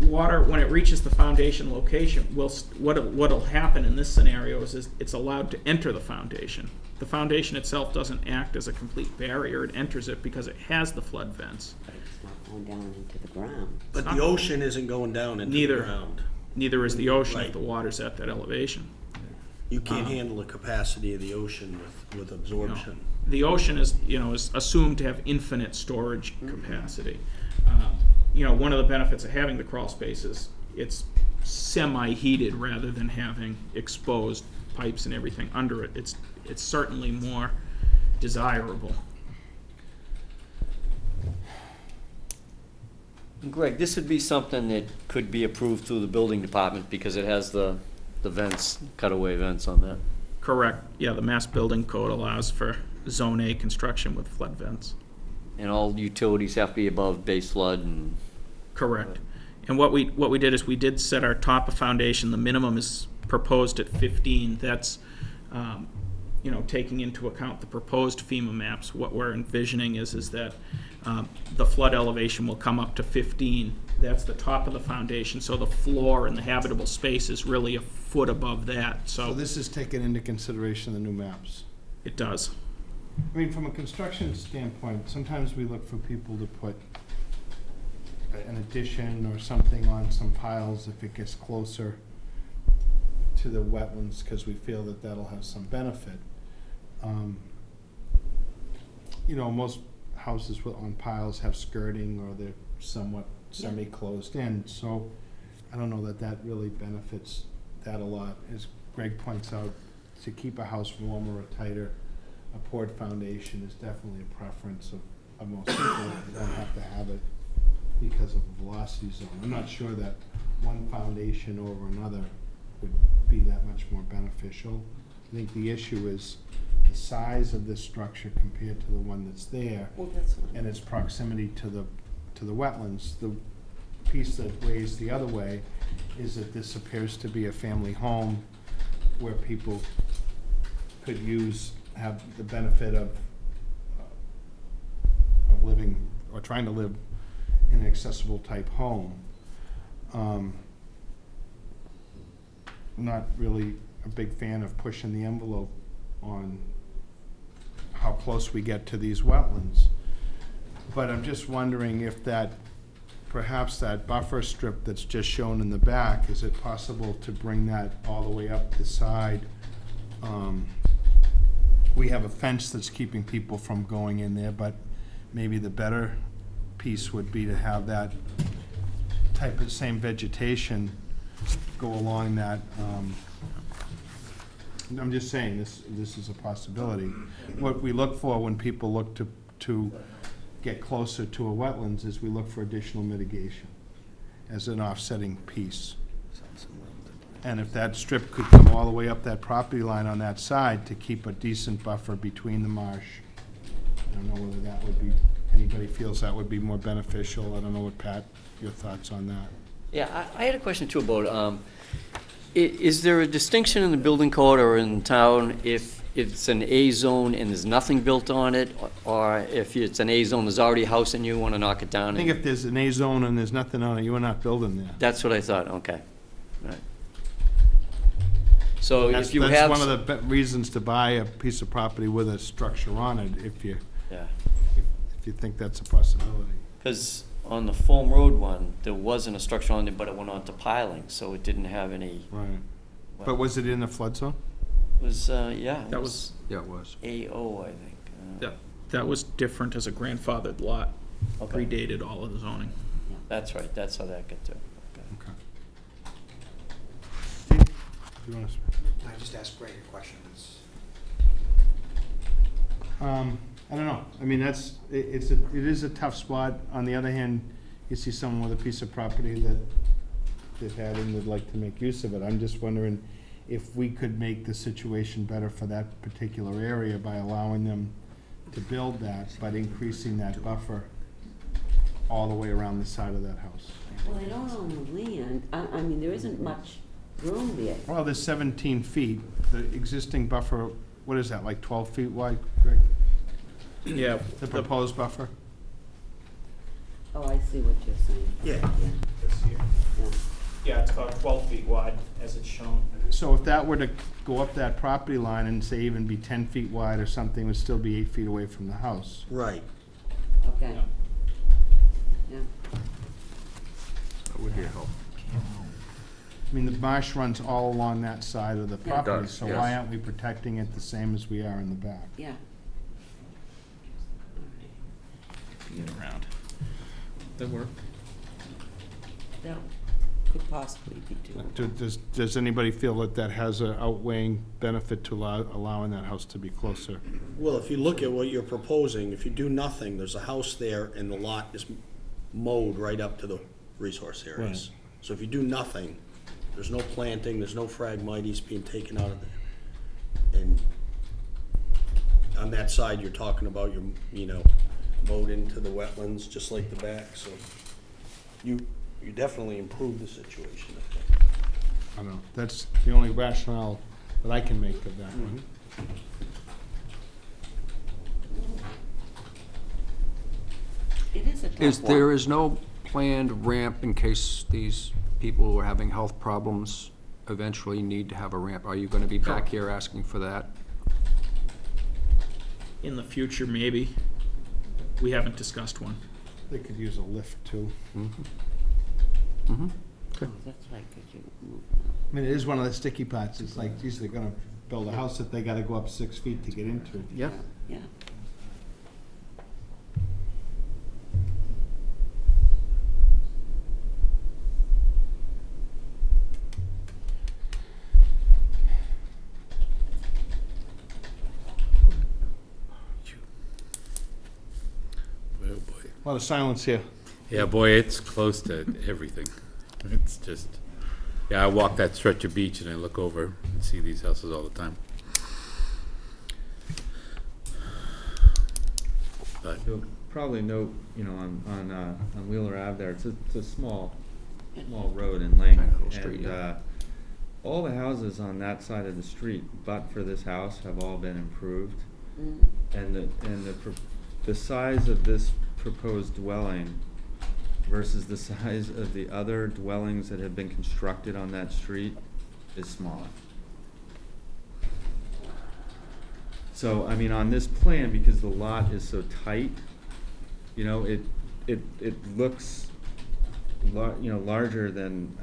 Water, when it reaches the foundation location, what'll happen in this scenario is it's allowed to enter the foundation. The foundation itself doesn't act as a complete barrier, it enters it because it has the flood vents. but it's not going down into the ground. But the ocean isn't going down into the Neither. ground. Neither is the ocean if Right. the water's at that elevation. You can't handle the capacity of the ocean with absorption. The ocean is assumed to have infinite storage capacity. One of the benefits of having the crawl space is it's semi-heated rather than having exposed pipes and everything under it. It's certainly more desirable. Greg, this would be something that could be approved through the building department because it has the vents, cutaway vents on that. Correct. Yeah, the Mass Building Code allows for Zone A construction with flood vents. And all utilities have to be above base flood and. Correct. And what we did is we did set our top of foundation, the minimum is proposed at 15. That's, taking into account the proposed FEMA maps. What we're envisioning is that the flood elevation will come up to 15. That's the top of the foundation, so the floor and the habitable space is really a foot above that, So this is taken into consideration in the new maps? it does. I mean, from a construction standpoint, sometimes we look for people to put an addition or something on some piles if it gets closer to the wetlands, because we feel that that'll have some benefit. Most houses on piles have skirting or they're somewhat Yeah. semi-closed in, so I don't know that really benefits that a lot. As Greg points out, to keep a house warmer or tighter, a poured foundation is definitely a preference of most people. They don't have to have it because of a velocity zone. I'm not sure that one foundation over another would be that much more beneficial. I think the issue is the size of this structure compared to the one that's there Well, that's what and its proximity to the wetlands. The piece that weighs the other way is that this appears to be a family home where people could have the benefit of living, or trying to live in an accessible type home. Not really a big fan of pushing the envelope on how close we get to these wetlands. But I'm just wondering if perhaps that buffer strip that's just shown in the back, is it possible to bring that all the way up the side? We have a fence that's keeping people from going in there, but maybe the better piece would be to have that type of same vegetation go along that, I'm just saying, this is a possibility. What we look for when people look to get closer to a wetlands is we look for additional mitigation. as an offsetting piece. And if that strip could come all the way up that property line on that side to keep a decent buffer between the marsh, I don't know whether that would be, anybody feels that would be more beneficial. I don't know what, Pat, your thoughts on that? Yeah, I had a question too about, is there a distinction in the building code or in town if it's an A zone and there's nothing built on it, or if it's an A zone, there's already a house and you wanna knock it down? I think if there's an A zone and there's nothing on it, you are not building there. That's what I thought, okay, right. So if you have. That's one of the reasons to buy a piece of property with a structure on it, if you, Yeah, if you think that's a possibility. because on the Fulham Road one, there wasn't a structure on it, but it went on to piling, so it didn't have any, Right. But was it in the flood zone? it was, yeah, it That was Yeah, it was. AO, I think. That was different as a grandfathered lot, Okay, predated all of the zoning. that's right, that's how that got to, okay. Okay. Steve, you wanna I just asked Greg a question. I don't know, I mean, it is a tough spot. On the other hand, you see someone with a piece of property that they've had and would like to make use of it. I'm just wondering if we could make the situation better for that particular area by allowing them to build that, but increasing that buffer all the way around the side of that house. Well, they don't own the land, I mean, there isn't much room there. Well, there's 17 feet, the existing buffer, what is that, like 12 feet wide, Greg? Yeah, The proposed buffer? Oh, I see what you're saying. Yeah. this here. Yeah. Yeah, it's about 12 feet wide, as it's shown. So if that were to go up that property line and say even be 10 feet wide or something, it would still be 8 feet away from the house. Right. Okay. Yeah. That would be a help. I mean, the marsh runs all along that side of the Yeah. property, does, so yes. why aren't we protecting it the same as we are in the back? Yeah. Get around. That work? That could possibly be doable. Does anybody feel that that has an outweighing benefit to allowing that house to be closer? Well, if you look at what you're proposing, if you do nothing, there's a house there and the lot is mowed right up to the resource areas. So if you do nothing, there's no planting, there's no phragmites being taken out of it. And on that side, you're talking about mowed into the wetlands, just like the back, so you definitely improve the situation, I think. I don't know, that's the only rationale that I can make of that one. It is a tough one. There is no planned ramp in case these people who are having health problems eventually need to have a ramp? Are you gonna be back here asking for that? In the future, maybe. We haven't discussed one. They could use a lift too. Mm-hmm. Oh, that's right, 'cause you move. I mean, it is one of the sticky parts, it's like, geez, they're gonna build a house that they gotta go up 6 feet to get into. Yeah. Yeah. Oh, boy. A lot of silence here. Yeah, boy, it's close to everything. It's just, yeah, I walk that stretch of beach and I look over and see these houses all the time. But, You'll probably note, on Wheeler Ave there, it's a small road in length. Tiny little street, And, yeah. all the houses on that side of the street, but for this house, have all been improved. Mm. And the size of this proposed dwelling versus the size of the other dwellings that have been constructed on that street is smaller. So, I mean, on this plan, because the lot is so tight, it looks larger than,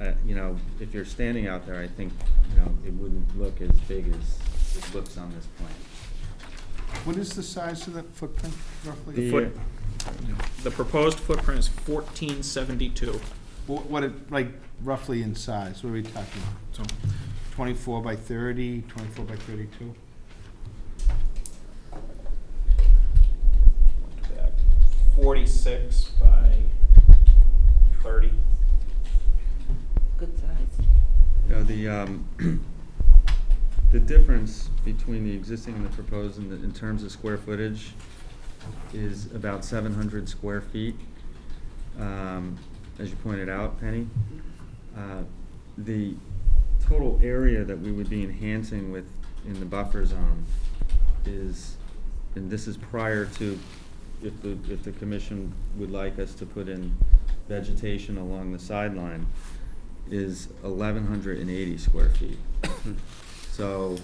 if you're standing out there, I think, it wouldn't look as big as it looks on this plan. What is the size of that footprint roughly? The proposed footprint is 1472. What it, like, roughly in size, what are we talking? So 24 by 30, 24 by 32? 46 by 30. the difference between the existing and the proposed in terms of square footage is about 700 square feet, as you pointed out, Penny. The total area that we would be enhancing with, in the buffer zone is, and this is prior to, if the commission would like us to put in vegetation along the sideline, is 1,180 square feet. So,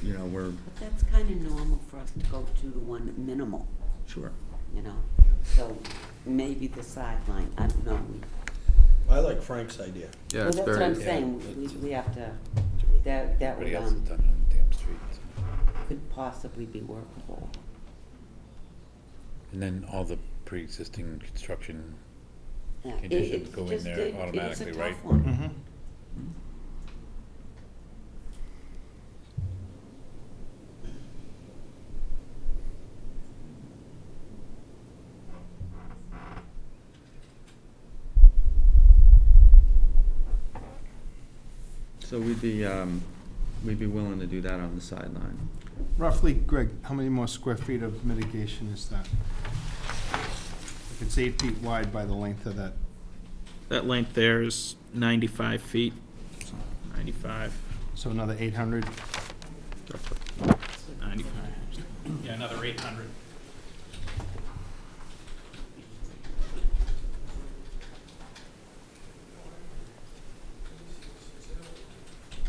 you know, we're, But that's kind of normal for us to go to the one minimal, sure. you know? So maybe the sideline, I don't know. I like Frank's idea. Yeah, Well, it's that's what very, I'm saying, we have to, that would, Everybody else has done it on the damn streets. could possibly be workable. And then all the pre-existing construction Yeah, conditions it's go in just- there it's a automatically, tough right? one. Mm-hmm. So we'd be willing to do that on the sideline. Roughly, Greg, how many more square feet of mitigation is that? If it's 8 feet wide by the length of that, That length there is 95 feet, so 95, so another 800? 95, yeah, another 800.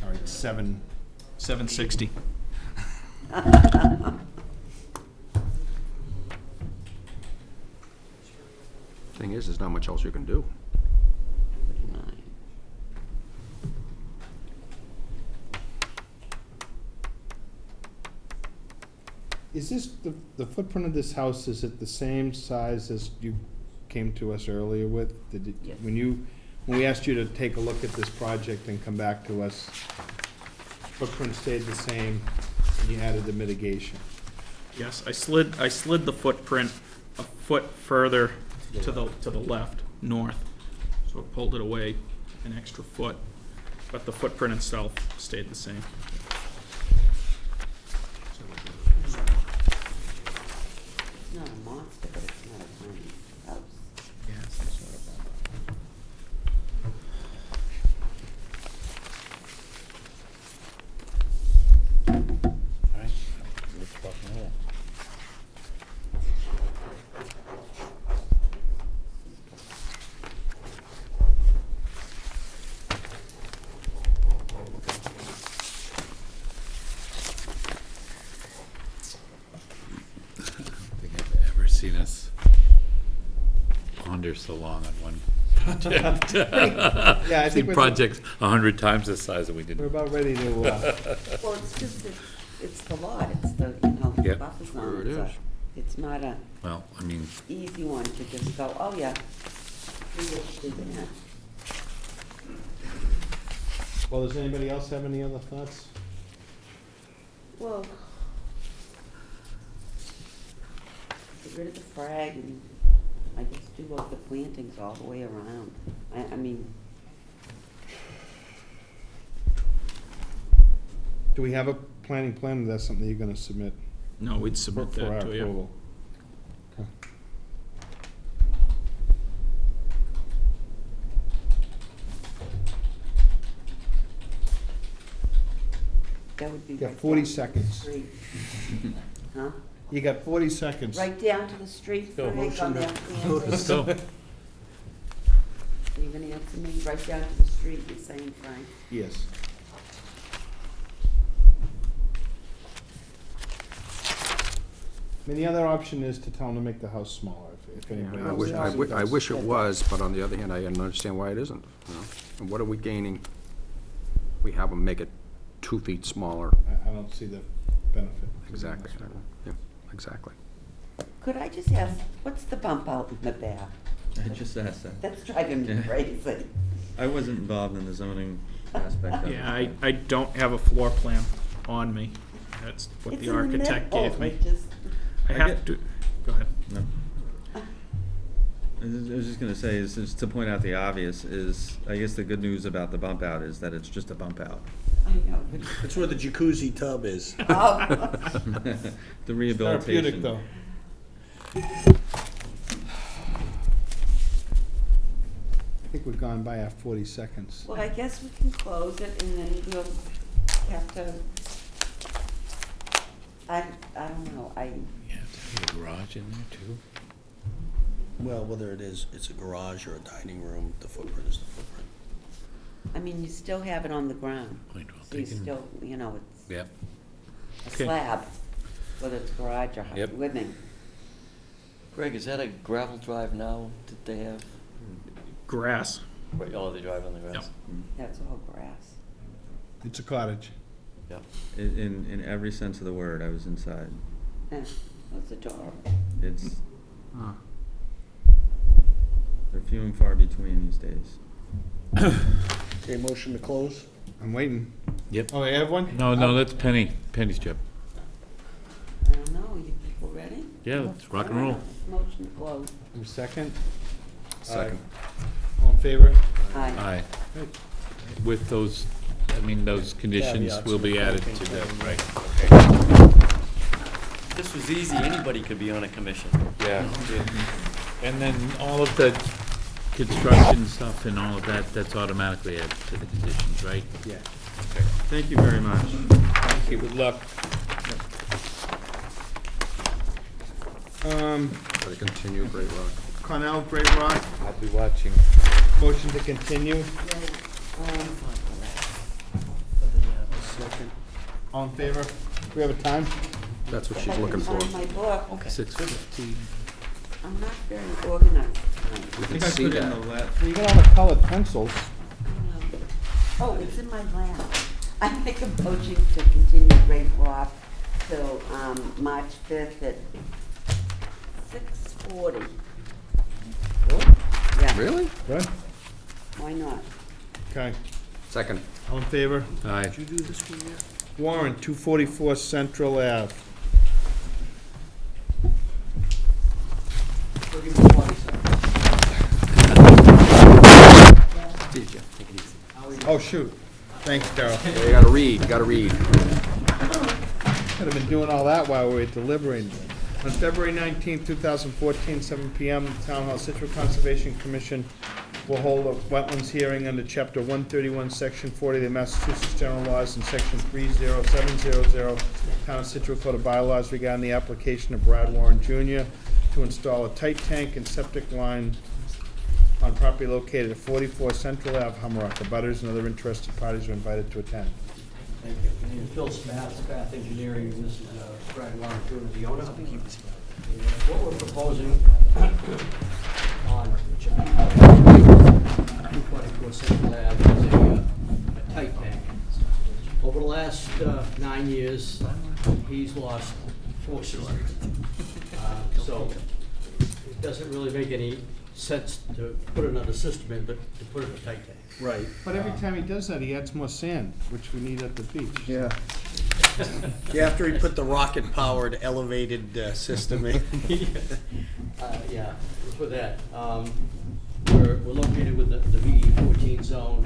All right, 760. thing is, there's not much else you can do. Is this, the footprint of this house, is it the same size as you came to us earlier with? Did it, Yes. when we asked you to take a look at this project and come back to us, footprint stayed the same, and you added the mitigation? Yes, I slid the footprint a foot further to the left, north. So it pulled it away an extra foot, but the footprint itself stayed the same. It's not a monster, but it's not a tiny house. Yeah, some sort of Alright, let's rock and roll. I don't think I've ever seen us ponder so long on one project. Yeah, I Seen think we're, projects 100 times the size that we did. we're about ready to, Well, it's just, it's the lot, it's the, you know, the Yep. buffer Sure zone, it is. it's not a Well, I mean, easy one to just go, oh, yeah. Do this, do that. well, does anybody else have any other thoughts? Well, get rid of the frag and I guess do all the plantings all the way around. I mean, Do we have a planning plan, or that's something you're gonna submit No, we'd for submit for our that to you. approval? Okay. that would be You got right 40 down to the seconds. street. Huh? You got 40 seconds. Right down to the street, Go. Frank, on that plan. let's go. You're gonna answer me, right down to the street, you're saying, Frank? Yes. I mean, the other option is to tell them to make the house smaller, if anybody I else. wish, has. I wish it was, but on the other hand, I understand why it isn't, you know? And what are we gaining? We have them make it 2 feet smaller. I don't see the benefit. Exactly, yeah, exactly. Could I just ask, what's the bump out in the back? I just asked that. That's driving me Yeah. crazy. I wasn't involved in the zoning aspect of it. Yeah, I don't have a floor plan on me. That's what It's the in architect middle, gave me. it just- I I have get- to, go ahead. No. I was just gonna say, is just to point out the obvious, is, I guess the good news about the bump out is that it's just a bump out. I know, but That's where the jacuzzi tub is. Oh. The rehabilitation. Therapeutic, though. I think we've gone by our 40 seconds. Well, I guess we can close it and then we'll have to, I don't know, Yeah, is there a garage in there too? Well, whether it's a garage or a dining room, the footprint is the footprint. I mean, you still have it on the ground. Point well So you taken. still, you know, it's Yep. a Okay. slab, whether it's garage or Yep. living. Greg, is that a gravel drive now that they have? Grass. Right, oh, they drive on the grass? That's all grass. It's a cottage. Yeah. In every sense of the word, I was inside. Yeah, that's adorable. It's, they're few and far between these days. Okay, motion to close? I'm waiting. Yep. Oh, you have one? No, that's Penny's job. I don't know, you people ready? Yeah, let's rock and roll. Motion to close. A second? Second. All in favor? Aye. Aye. With those, I mean, those conditions Caveats will be and added everything. to the, right. This was easy, anybody could be on a commission. Yeah. And then all of the construction stuff and all of that, that's automatically added to the conditions, right? Yeah. Okay. Thank you very much. Thank you. Good luck. For the continue Great Rock. Cornell, Great Rock, I'll be watching. motion to continue. Second. All in favor? We have a time? That's what If she's I can looking for. find my book, 6:15. I'm not very organized tonight. We I can think I see put in that. the let, You got all the colored pencils. Oh, it's in my lap. I make a motion to continue Great Rock till, March 5th at 6:40. Yeah, Really? Good. why not? Okay. Second. All in favor? Aye. Did you do this one yet? Warrant, 244 Central Ave. Oh, shoot. Thanks, Carol. You gotta read, you gotta read. Could have been doing all that while we were deliberating. On February 19, 2014, 7 PM, Town Hall, Situate Conservation Commission will hold a wetlands hearing under Chapter 131, Section 40 of the Massachusetts General Laws and Section 30700, Town of Situate Code of Bylaws regarding the application of Brad Warren Jr. to install a tight tank and septic line on property located at 44 Central Ave, Humrock. The butters and other interested parties are invited to attend. Thank you. My name is Phil Spath, Spath Engineering, and this is Brad Warren, the owner. What we're proposing on 244 Central Ave is a tight tank. Over the last 9 years, he's lost 4 systems. So it doesn't really make any sense to put another system in, but to put in a tight tank. Right. But every time he does that, he adds more sand, which we need at the beach. Yeah. Yeah, after he put the rocket-powered elevated system in. Yeah, for that. We're located with the VE 14 zone,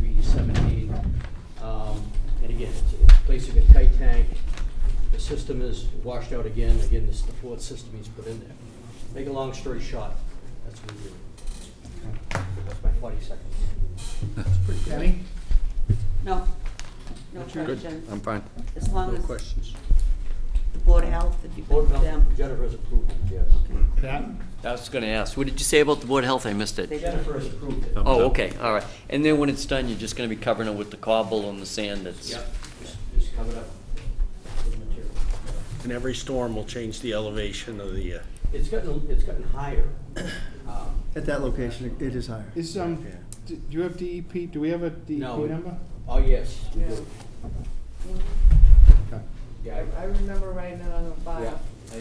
VE 17. And again, it's basically a tight tank. The system is washed out again. Again, this is the 4th system he's put in there. Make a long story short, that's what we do. That's my 40 seconds. Kenny? No, no Good, questions. I'm fine. As long No as questions. the Board of Health, if you Board put of them. Health, Jennifer has approved it, yes. Pat? I was gonna ask, what did you say about the Board of Health? I missed it. Jennifer has approved it. Oh, okay, all right. And then when it's done, you're just gonna be covering it with the cobble and the sand that's... Yep, just cover it up with material. And every storm will change the elevation of the, It's gotten higher. At that location, it is higher. Is, do you have DEP, do we have a DEP No. number? Oh, yes, we do. Okay. Yeah, I remember writing it on the file. yeah, I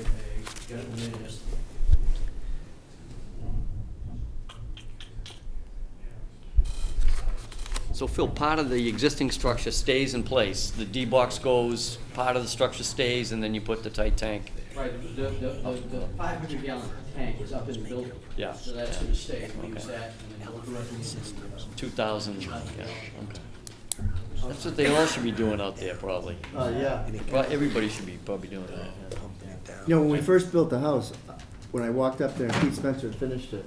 got it in this. So Phil, part of the existing structure stays in place. The D-box goes, part of the structure stays, and then you put the tight tank. Right, the 500 gallon tank is up in the building. Yeah. So that's gonna stay, we use that, and then we'll directly into the 2,000, yeah, okay. That's what they all should be doing out there, probably. Yeah. Well, everybody should be probably doing that. You know, when we first built the house, when I walked up there and Pete Spencer had finished it,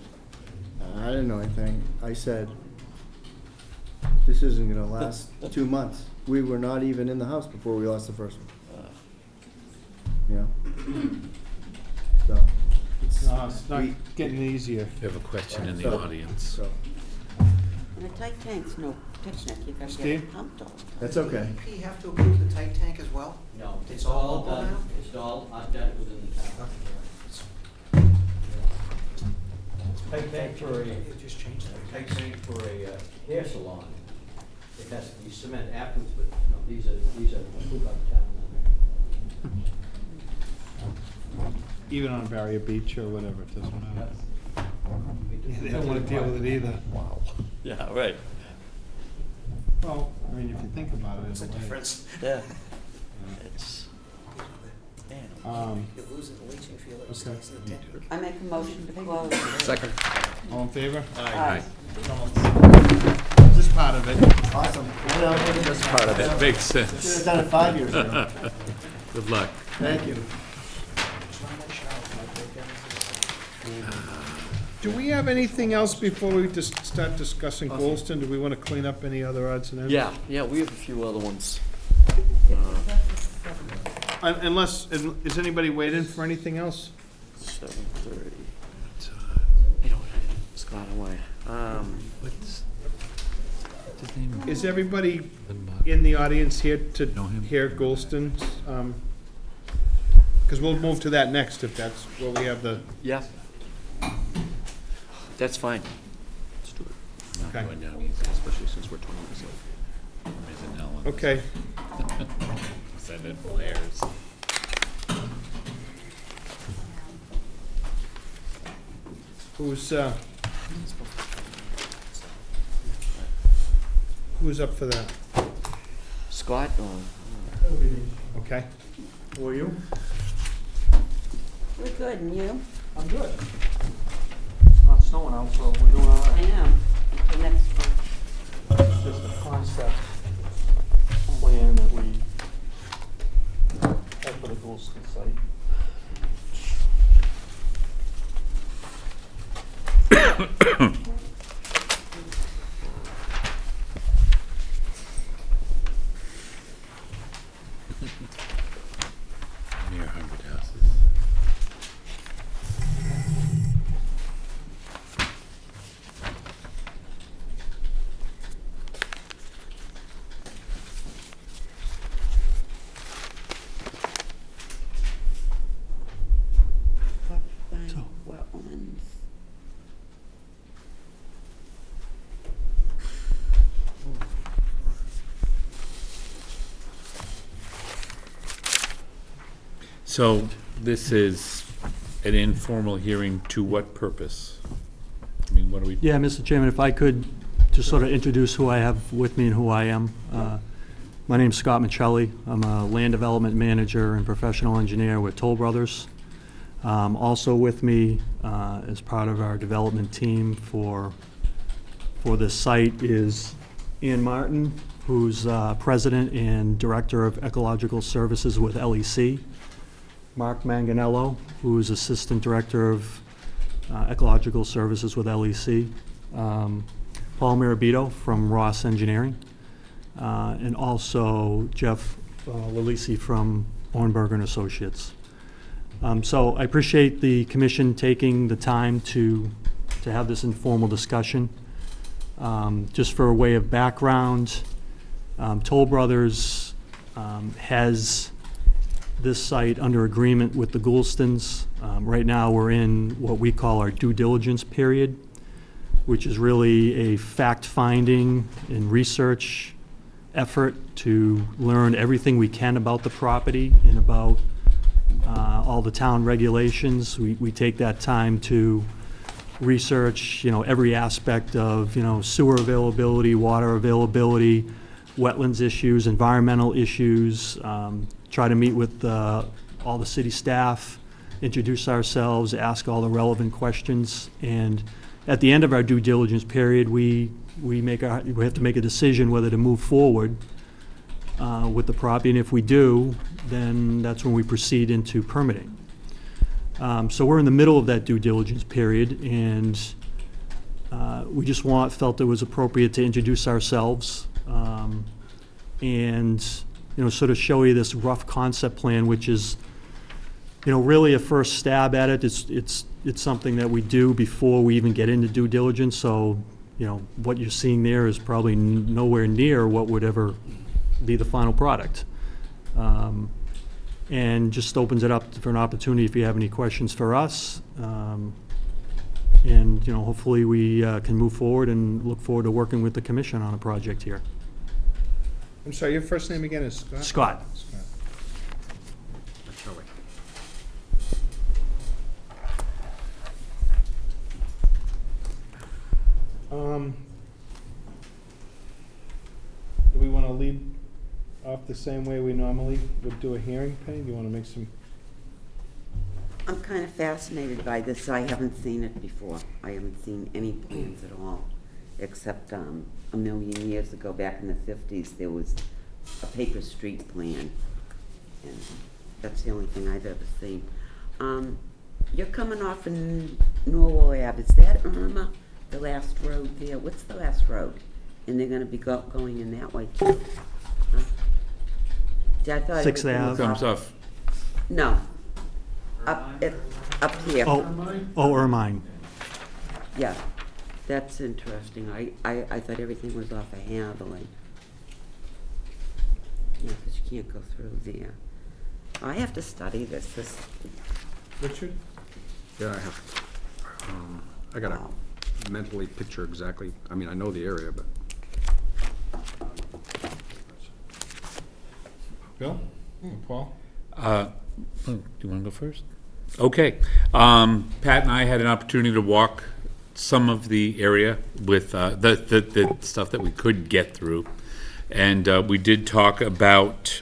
I didn't know anything. I said, this isn't gonna last 2 months. We were not even in the house before we lost the first one. You know? So, No, it's not we- getting easier. We have a question in the So- audience. so, And a tight tank's no picnic, you gotta get Steve? it pumped all the time. that's okay. DEP have to approve the tight tank as well? No, It's all local done, now? it's all done within the town. Tight tank for a, It just changed that. tight tank for a hair salon. It has to be cement afterwards, but no, these are approved by the town. Even on Barrier Beach or whatever, it doesn't matter. They don't wanna deal with it either. Wow. Yeah, right. Well, I mean, if you think about it, What's in the a way. difference? Yeah. It's, You lose it, the leaching field, it stays in the tank. I make a motion to close. Second. All in favor? Aye. This part of it. Awesome. That's part of it. Makes Should sense. have done it 5 years ago. Good luck. Thank you. Do we have anything else before we just start discussing Goldston? Do we wanna clean up any other odds and ends? yeah, we have a few other ones. Unless, is anybody waiting for anything else? 7:30. Scott, away. What's his name? Is everybody Lindbach. in the audience here to Know him? hear Goldston's? Cause we'll move to that next if that's where we have the, Yeah. That's fine. Let's do it. Not Okay. going down. Especially since we're talking this over. Amazing Ellen. okay. Sending flares. Who's up for that? Scott, Okay. Who are you? We're good, and you? I'm good. It's not snowing out, so we're doing all I right. am. Until next week. It's just a concept plan that we have for the Goldston site. Near 100 houses. Fine wetlands. So this is an informal hearing to what purpose? I mean, what are we? Yeah, Mr. Chairman, if I could just sort of introduce who I have with me and who I am. My name's Scott Michelli. I'm a land development manager and professional engineer with Toll Brothers. Also with me, as part of our development team for this site is Ian Martin, who's President and Director of Ecological Services with LEC. Mark Manganello, who's Assistant Director of Ecological Services with LEC. Paul Mirabito from Ross Engineering. And also Jeff Lalisi from Ornberger and Associates. So I appreciate the commission taking the time to have this informal discussion. Just for a way of background, Toll Brothers has this site under agreement with the Goulstons. Right now, we're in what we call our due diligence period, which is really a fact-finding and research effort to learn everything we can about the property and about all the town regulations. We take that time to research, every aspect of, sewer availability, water availability, wetlands issues, environmental issues, try to meet with all the city staff, introduce ourselves, ask all the relevant questions, and at the end of our due diligence period, we have to make a decision whether to move forward with the property, and if we do, then that's when we proceed into permitting. So we're in the middle of that due diligence period, and we just felt it was appropriate to introduce ourselves, and sort of show you this rough concept plan, which is really a first stab at it. It's something that we do before we even get into due diligence, so what you're seeing there is probably nowhere near what would ever be the final product. And just opens it up for an opportunity if you have any questions for us. And hopefully we can move forward and look forward to working with the commission on a project here. I'm sorry, your first name again is Scott? Scott. Shelley. Do we want to lead off the same way we normally would do a hearing, Penny? Do you want to make some? I'm kind of fascinated by this. I haven't seen it before. I haven't seen any plans at all, except a million years ago, back in the 50s, there was a paper street plan, and that's the only thing I've ever seen. You're coming off in Norwell Ave. Is that Irma, the last road there? What's the last road? And they're going to be going in that way too? Huh? I thought Sixth everything was Ave. Comes off, No. Up here. Oh, Ermine. Yeah, that's interesting. I thought everything was off of Haviland. Yeah, because you can't go through there. I have to study this. Richard? Yeah, I have, I gotta mentally picture exactly, I mean, I know the area, but. Bill? Paul? do you want to go first? Okay. Pat and I had an opportunity to walk some of the area with the stuff that we could get through. And we did talk about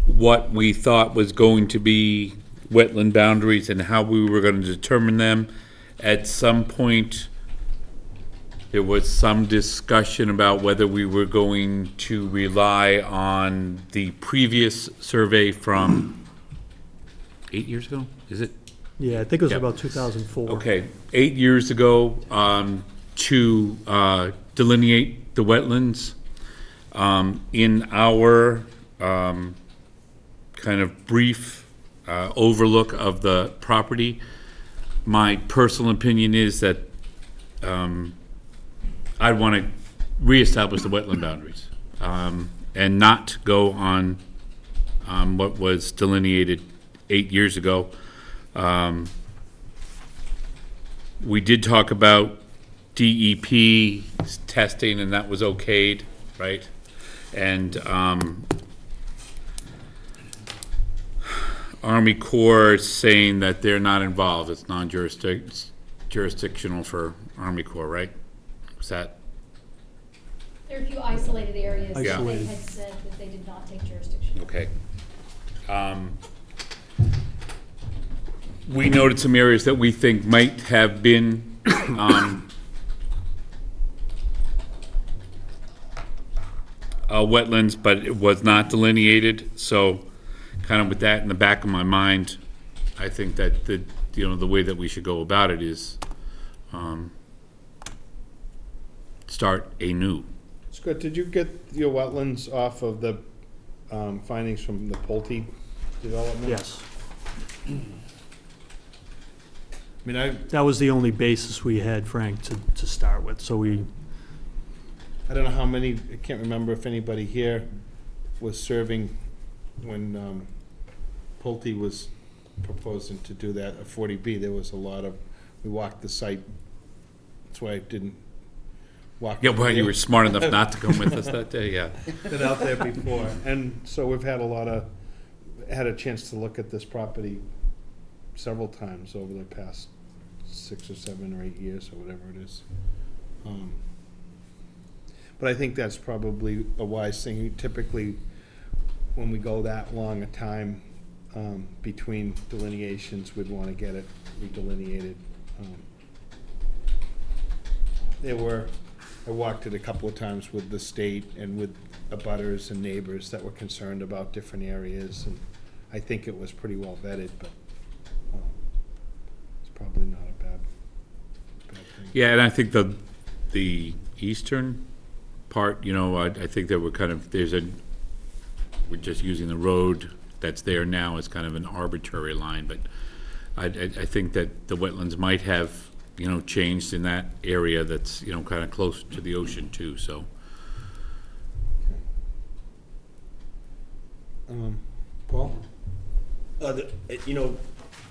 what we thought was going to be wetland boundaries and how we were going to determine them. At some point, there was some discussion about whether we were going to rely on the previous survey from 8 years ago, is it? Yeah, I think it was Yeah. about 2004. Okay, 8 years ago, to delineate the wetlands. In our kind of brief overlook of the property, my personal opinion is that I'd want to reestablish the wetland boundaries and not go on what was delineated 8 years ago. We did talk about DEP testing, and that was okayed, right? And Army Corps is saying that they're not involved. It's non-jurisdictional for Army Corps, right? Was that? There are a few isolated areas that they Isolated. had said that they did not take jurisdiction. Okay. We noted some areas that we think might have been wetlands, but it was not delineated. So kind of with that in the back of my mind, I think that the way that we should go about it is start anew. Scott, did you get your wetlands off of the findings from the Pulte development? Yes. I mean, That was the only basis we had, Frank, to start with, so we, I don't know how many, I can't remember if anybody here was serving when Pulte was proposing to do that, a 40B. There was a lot of, we walked the site. That's why I didn't walk. Yeah, well, you were smart enough not to come with us that day, yeah. Been out there before. And so we've had a chance to look at this property several times over the past 6 or 7 or 8 years, or whatever it is. But I think that's probably a wise thing. Typically, when we go that long a time between delineations, we'd want to get it redelineated. I walked it a couple of times with the state and with abutters and neighbors that were concerned about different areas, and I think it was pretty well vetted, but it's probably not a bad thing. Yeah, and I think the eastern part, you know, I think that we're kind of, we're just using the road that's there now as kind of an arbitrary line, but I think that the wetlands might have, you know, changed in that area that's, you know, kind of close to the ocean too, so. Paul? You know,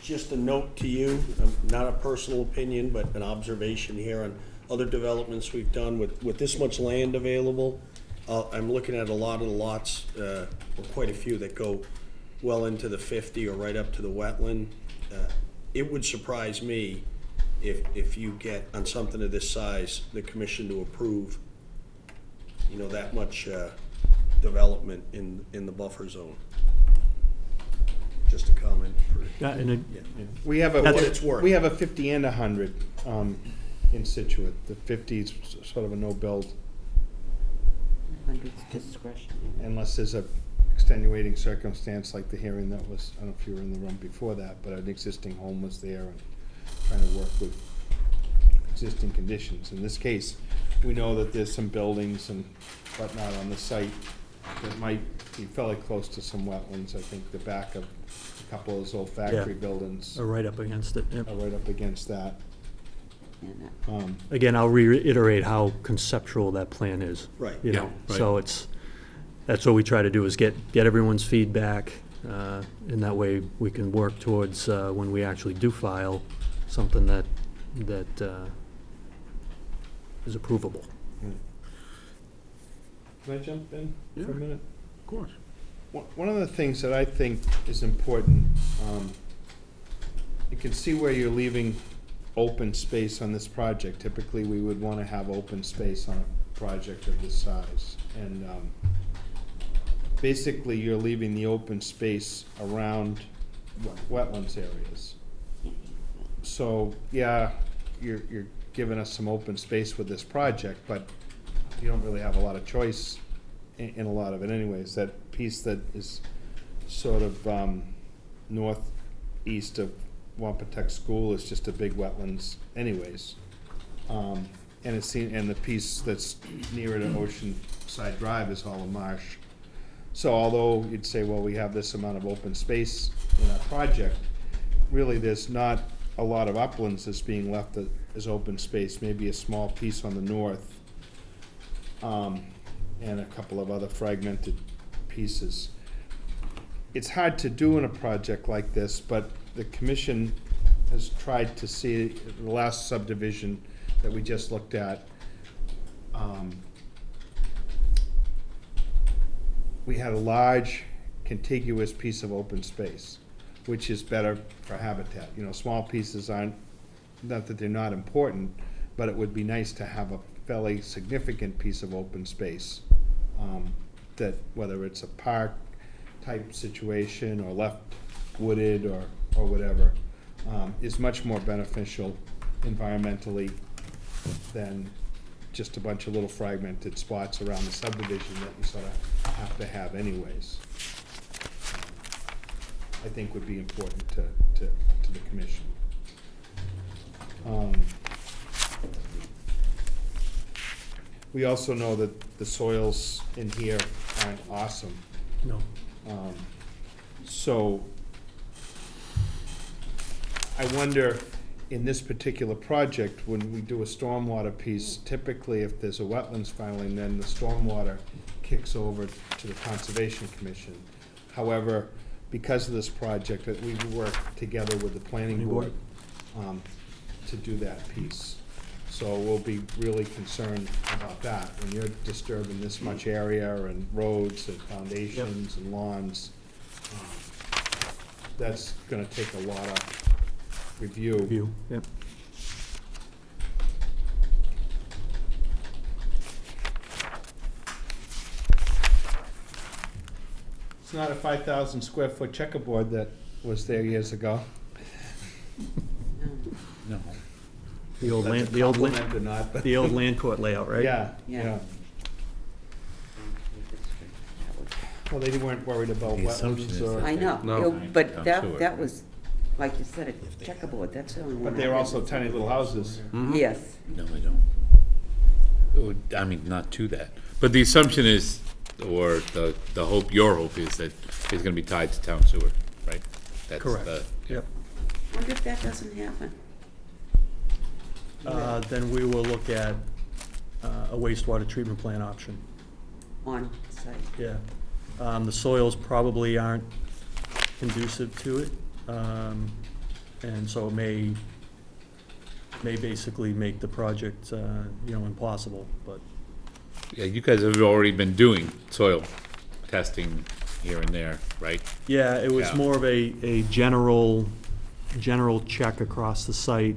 just a note to you, not a personal opinion, but an observation here on other developments we've done with this much land available. I'm looking at a lot of the lots, or quite a few that go well into the 50 or right up to the wetland. It would surprise me if you get, on something of this size, the commission to approve, you know, that much development in the buffer zone. Just a comment. Yeah, and We have For what it's worth. we have a 50 and 100 in Situate. The 50 is sort of a no-build, Under discretion. unless there's a extenuating circumstance like the hearing that was, I don't know if you were in the room before that, but an existing home was there and trying to work with existing conditions. In this case, we know that there's some buildings and whatnot on the site that might be fairly close to some wetlands. I think the back of a couple of those old factory buildings are right up against it, yep. are right up against that. Again, I'll reiterate how conceptual that plan is. Right. You know, Yeah, right. so that's what we try to do, is get everyone's feedback, and that way we can work towards, when we actually do file, something that is approvable. Can I jump in for a minute? Of course. One of the things that I think is important, you can see where you're leaving open space on this project. Typically, we would want to have open space on a project of this size. And basically, you're leaving the open space around wetlands areas. So, yeah, you're giving us some open space with this project, but you don't really have a lot of choice in a lot of it anyways. That piece that is sort of northeast of Wampatuck School is just a big wetlands anyways. And the piece that's nearer to Oceanside Drive is all a marsh. So although you'd say, well, we have this amount of open space in our project, really there's not a lot of uplands that's being left as open space, maybe a small piece on the north, and a couple of other fragmented pieces. It's hard to do in a project like this, but the commission has tried to see, the last subdivision that we just looked at, we had a large contiguous piece of open space, which is better for habitat. You know, small pieces aren't, not that they're not important, but it would be nice to have a fairly significant piece of open space, that whether it's a park type situation or left wooded or whatever, is much more beneficial environmentally than just a bunch of little fragmented spots around the subdivision that you sort of have to have anyways. I think would be important to the commission. We also know that the soils in here aren't awesome. No. So I wonder, in this particular project, when we do a stormwater piece, typically if there's a wetlands filing, then the stormwater kicks over to the Conservation Commission. However, because of this project, that we work together with the planning board to do that piece. So we'll be really concerned about that. When you're disturbing this much area and roads and foundations and lawns, that's gonna take a lot of review. View, yep. It's not a 5,000 square foot checkerboard that was there years ago. No. The old That's land, a the old land, compliment or not, but- the old land court layout, right? Yeah, Yeah. yeah. Well, they weren't worried about The assumption wetlands is or. that I know, No. but I'm that, sure. that was, like you said, a checkerboard, that's the only one. But I they were had also that's- tiny little houses. Yes, No, I don't. It would- I mean, not to that. But the assumption is, or the hope, your hope is that it's gonna be tied to town sewer, right? That's Correct. the- Yep. wonder if that doesn't happen. Then we will look at a wastewater treatment plant option. On site. Yeah. The soils probably aren't conducive to it, and so it may basically make the project, impossible, but. Yeah, you guys have already been doing soil testing here and there, right? Yeah, it was Yeah. more of a general check across the site,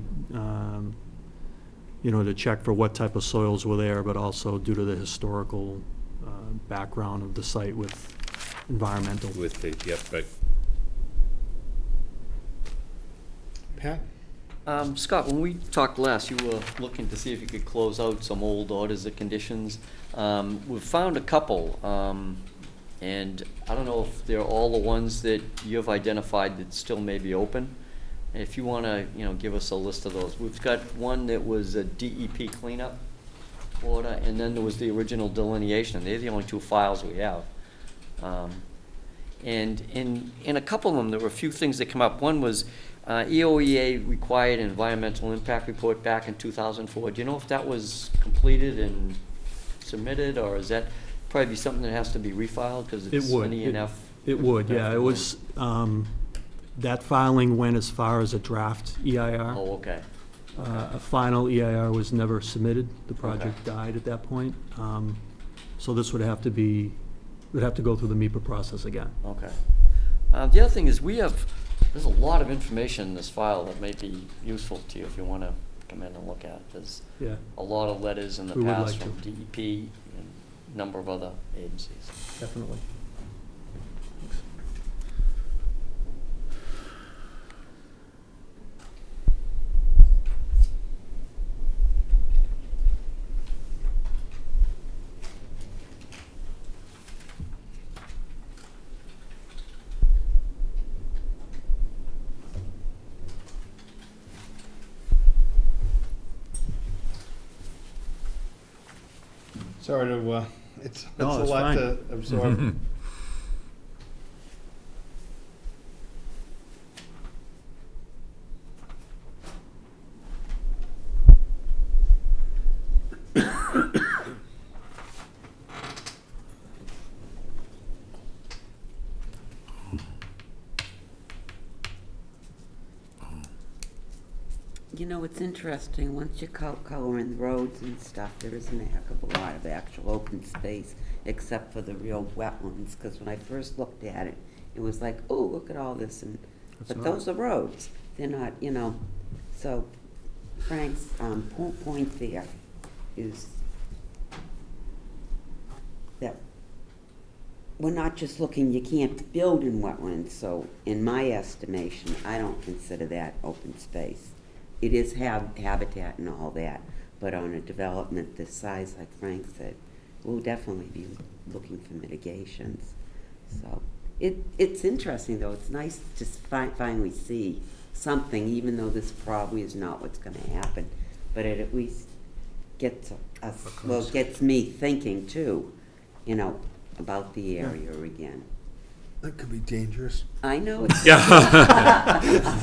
to check for what type of soils were there, but also due to the historical background of the site with environmental. With the, yep, right. Pat? Scott, when we talked last, you were looking to see if you could close out some old orders of conditions. We've found a couple, and I don't know if they're all the ones that you've identified that still may be open. If you wanna, give us a list of those. We've got one that was a DEP cleanup order, and then there was the original delineation. They're the only two files we have. And in a couple of them, there were a few things that come up. One was EOEA required an environmental impact report back in 2004. Do you know if that was completed and submitted, or is that probably be something that has to be refiled because it's It would. an ENF? It would, yeah. It was, that filing went as far as a draft EIR. Oh, okay. A final EIR was never submitted. The project died at that point. So this would have to go through the MEPA process again. Okay. The other thing is there's a lot of information in this file that may be useful to you if you want to come in and look at. There's Yeah. a lot of letters in the We would past like from to. DEP and a number of other agencies. Definitely. Sorry to, it's a No, it's lot fine. to absorb. It's interesting, once you color in the roads and stuff, there isn't a heck of a lot of actual open space, except for the real wetlands, because when I first looked at it, it was like, oh, look at all this, but not- those are roads, they're not, so Frank's, point there is that we're not just looking, you can't build in wetlands, so in my estimation, I don't consider that open space. It is habitat and all that, but on a development this size, like Frank said, we'll definitely be looking for mitigations. So, it's interesting though, it's nice to finally see something, even though this probably is not what's gonna happen, but it at least gets us, well, gets me thinking too, about the area again. That could be dangerous. I know it's. Yeah.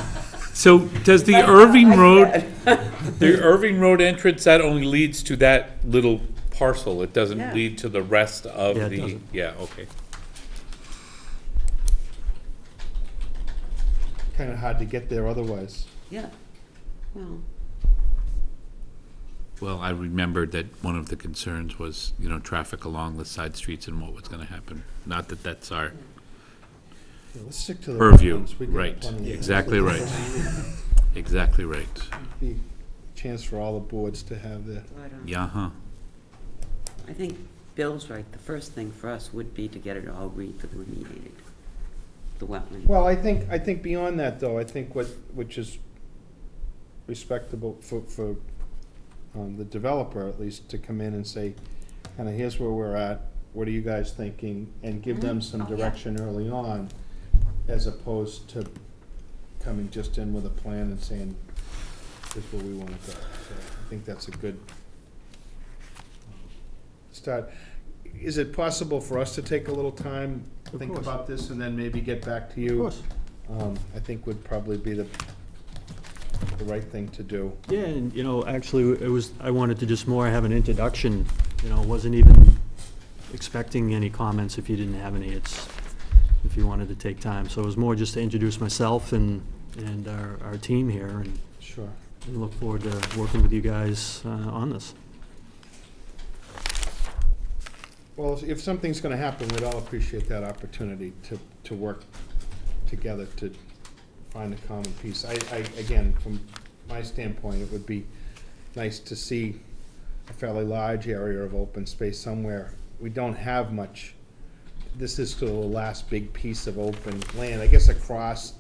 So does the Irving Road, the Irving Road entrance, that only leads to that little parcel? It doesn't Yeah. lead to the rest of Yeah, it the, doesn't. yeah, okay. Kinda hard to get there otherwise. Yeah, well, Well, I remembered that one of the concerns was, traffic along the side streets and what was gonna happen. Not that that's our Yeah, let's stick to the purview, wetlands. We got right, plenty of- exactly right. Exactly right. Be a chance for all the boards to have their, But, Yeah, huh. I think Bill's right. The first thing for us would be to get it all remediated, the wetland. well, I think beyond that, though, I think which is respectable for the developer, at least, to come in and say, kinda, here's where we're at, what are you guys thinking? And give them some Oh, yeah. direction early on, as opposed to coming just in with a plan and saying, this is where we wanna go. So I think that's a good start. Is it possible for us to take a little time, Of think course. about this, and then maybe get back to you? Of course. I think would probably be the right thing to do. Yeah, and, actually, I wanted to just more have an introduction, wasn't even expecting any comments if you didn't have any, if you wanted to take time. So it was more just to introduce myself and our team here, and Sure. look forward to working with you guys on this. Well, if something's gonna happen, we'd all appreciate that opportunity to work together to find a common piece. Again, from my standpoint, it would be nice to see a fairly large area of open space somewhere. We don't have much. This is the last big piece of open land. I guess across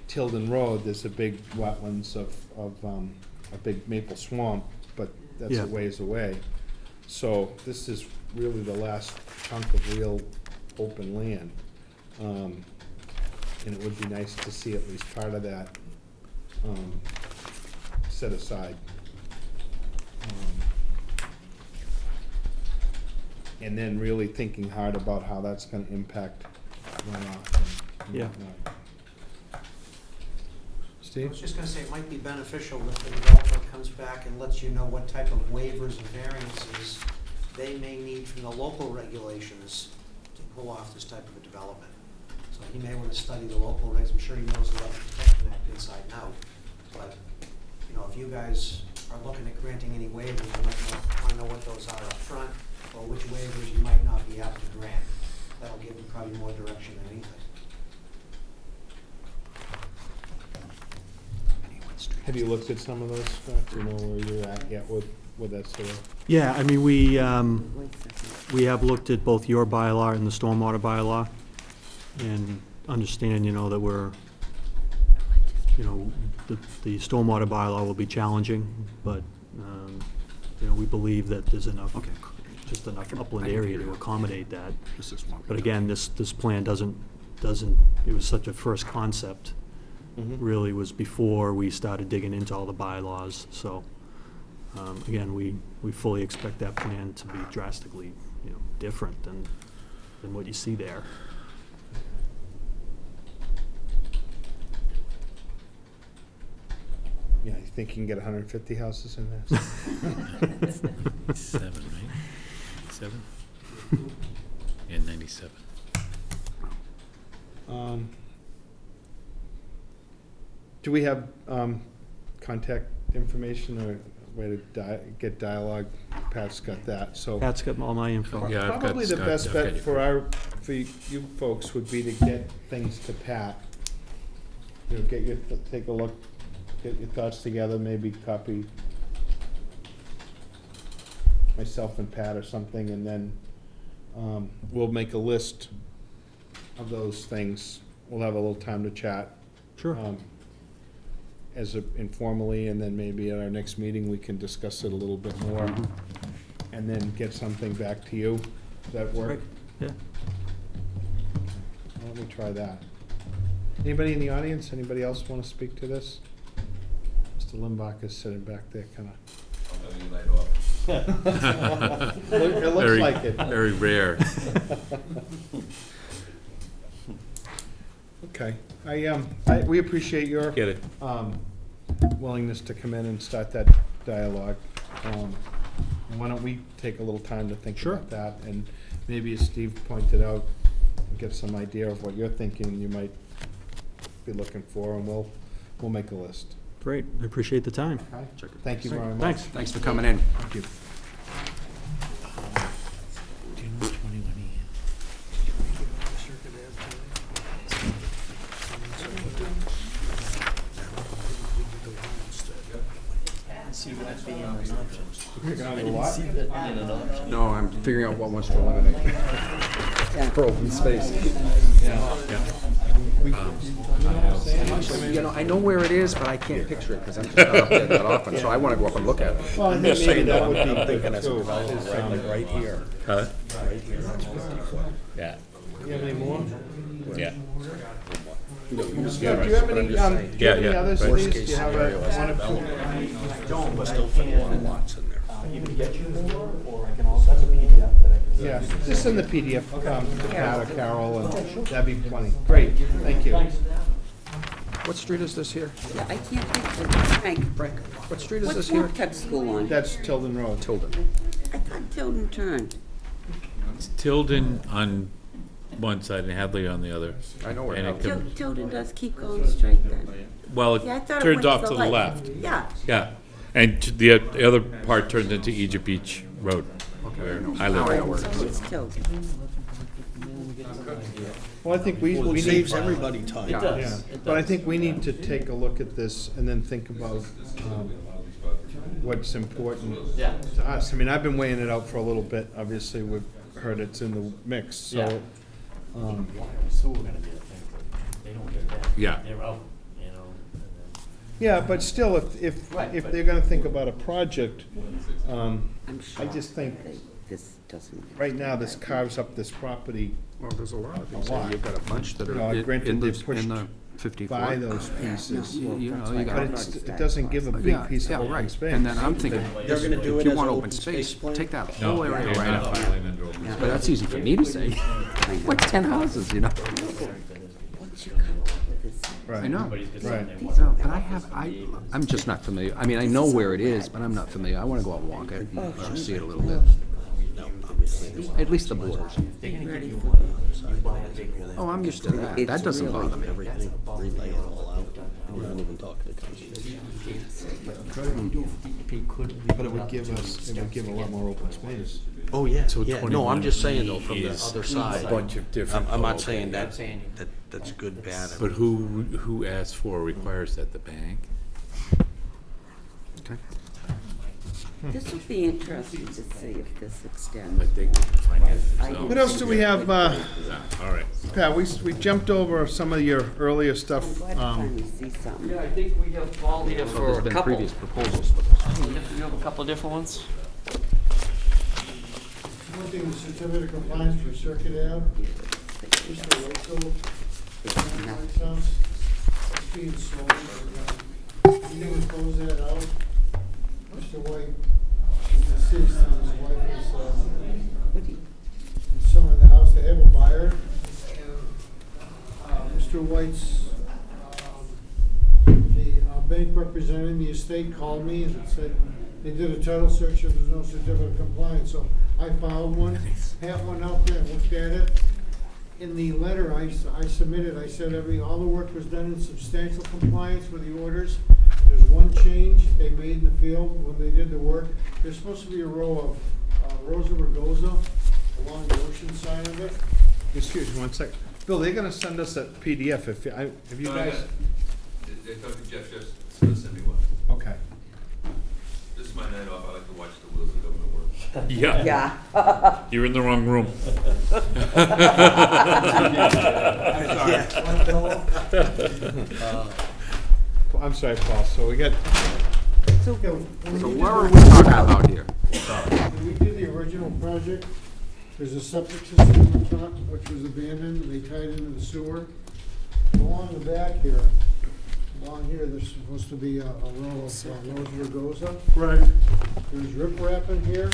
Tilden Road, there's a big wetlands of a big maple swamp, but that's Yeah. a ways away. So this is really the last chunk of real open land. And it would be nice to see at least part of that set aside. And then really thinking hard about how that's gonna impact runoff and Yeah. whatnot. I Steve? was just gonna say, it might be beneficial if the developer comes back and lets you know what type of waivers and variances they may need from the local regulations to pull off this type of a development. So he may wanna study the local regs, I'm sure he knows the Wetland Protection Act inside and out, but, if you guys are looking at granting any waivers, you might wanna know what those are up front, or which waivers you might not be apt to grant. That'll give you probably more direction than anything. Have you looked at some of those, Scott? Do you know where you're at yet with that sort of? Yeah, I mean, we have looked at both your bylaw and the stormwater bylaw, and understand, that we're, the stormwater bylaw will be challenging, but, we believe that there's enough, just enough upland area to accommodate that. But again, this plan doesn't, it was such a first concept, really was before we started digging into all the bylaws, so, again, we fully expect that plan to be drastically, different than what you see there. Yeah, you think you can get 150 houses in there? 7, right? 7? Yeah, 97. Do we have contact information or way to get dialogue? Pat's got that, so. Pat's got all my info. Yeah, I've got Probably the Scott, best I've got bet you. for you folks would be to get things to Pat. Take a look, get your thoughts together, maybe copy myself and Pat or something, and then we'll make a list of those things. We'll have a little time to chat. Sure. Informally, and then maybe at our next meeting, we can discuss it a little bit more, and then get something back to you. Does that work? Yeah. Why don't we try that? Anybody in the audience, anybody else want to speak to this? Mr. Limbach is sitting back there, kinda. It looks Very- like it. very rare. Okay, we appreciate your Get it. willingness to come in and start that dialogue. Why don't we take a little time to think Sure. about that, and maybe as Steve pointed out, get some idea of what you're thinking you might be looking for, and we'll make a list. Great, I appreciate the time. Okay? Thank you very much. Thanks. Thanks for coming in. Thank you. Do you know which one he went in? another lot? No, I'm figuring out what wants to eliminate. For open space. You know, I know where it is, but I can't picture it, because I'm just not up there that often, so I wanna go up and look at it. Well, I I'm think just maybe saying, that though, would I'm be thinking good as a too. developer, is, right, like right here, Huh? right here, that's 50 foot. Yeah, You have any more? yeah. No, you just- Do you have any, do you have Yeah, any yeah, others, right. please? Worst Do case you have a, scenario as a one or two? developer, I don't, but I still fit a lot of can, lots in there. even get you more, or I can also, that's a PDF that I can. Yeah, just send the PDF, to Pat or Carol, and that'd be plenty. Great, thank you. What street is this here? Yeah, I can't think of it. Frank, What street is what's this here? Marquette School on? That's Tilden Road. Tilden. I thought Tilden turned. It's Tilden on one side and Hadley on the other. I know where And it it is. comes, Tilden does keep going straight then. well, Yeah, I it thought it turns went off to to the the left. left. Yeah. Yeah, and the other part turns into Egypt Beach Road, where I Now I live. know where it is. So it's Tilden. Well, I think we Well, need. it saves everybody time. Yeah. Yeah, but I think we need to take a look at this and then think about, what's important to us. I mean, I've been weighing it out for a little bit, obviously, we've heard it's in the mix, so. Yeah. Yeah, but still, if they're gonna think about a project, I'm I shocked just think, that this doesn't. right now, this carves up this property Well, there's a lot of things. A lot. You've got a bunch that You are know, in granted, the, they've pushed in the 54. by those pieces. You know, you But got. it doesn't give a big piece of Yeah, open right. space. And then I'm thinking, They're gonna do if it you as want an open open space space, plan? take that No, whole area they're right not out. filing under open But that's easy for me to say. What's 10 houses, you know? Once you come up with this. Right. I know. Right. No, but I'm just not familiar. I mean, I know where it is, but I'm not familiar. I wanna go out and walk it, and see it a little bit. No, obviously, there's At least the borders. Be ready for Oh, I'm used to that. That doesn't bother me. everything, relay it all out. We don't even talk to the council. But it would give a lot more open space. Oh, yeah, So yeah, no, I'm just saying though, from the is other side. a bunch of different. I'm not okay. saying that, that's good, bad. But who asks for or requires that, the bank? Okay. This will be interesting to see if this extends. But they finance I- themselves. What else do we have, All right. Pat, we jumped over some of your earlier stuff. I'm glad to finally see something. Yeah, I think we have Paul here So for there's a been couple. previous proposals for this. You have a couple of different ones? One thing, the certificate of compliance for Circuit Ave, Mr. Waco, White's house, it's being sold. You never close that out. Mr. White is deceased and his wife is, selling the house, they have a buyer. And, Mr. White's, the bank representing the estate called me and said they did a title search and there's no certificate of compliance, so I filed one, had one out there, looked at it. In the letter I submitted, I said all the work was done in substantial compliance with the orders. There's one change they made in the field when they did the work. There's supposed to be a row of Rosa Rugosa along the ocean side of it. Excuse me one sec. Bill, they're gonna send us a PDF if you guys. They talked to Jeff, Jeff's send me one. Okay. This is my night off, I like to watch the wheels of government work. Yeah. Yeah. You're in the wrong room. I'm sorry, Paul, so we got, So what are we talking about here? When we did the original project, there's a septic system in the front which was abandoned, and they tied into the sewer. Along the back here, there's supposed to be a row of Rosa Rugosa. right, There's riprap in here,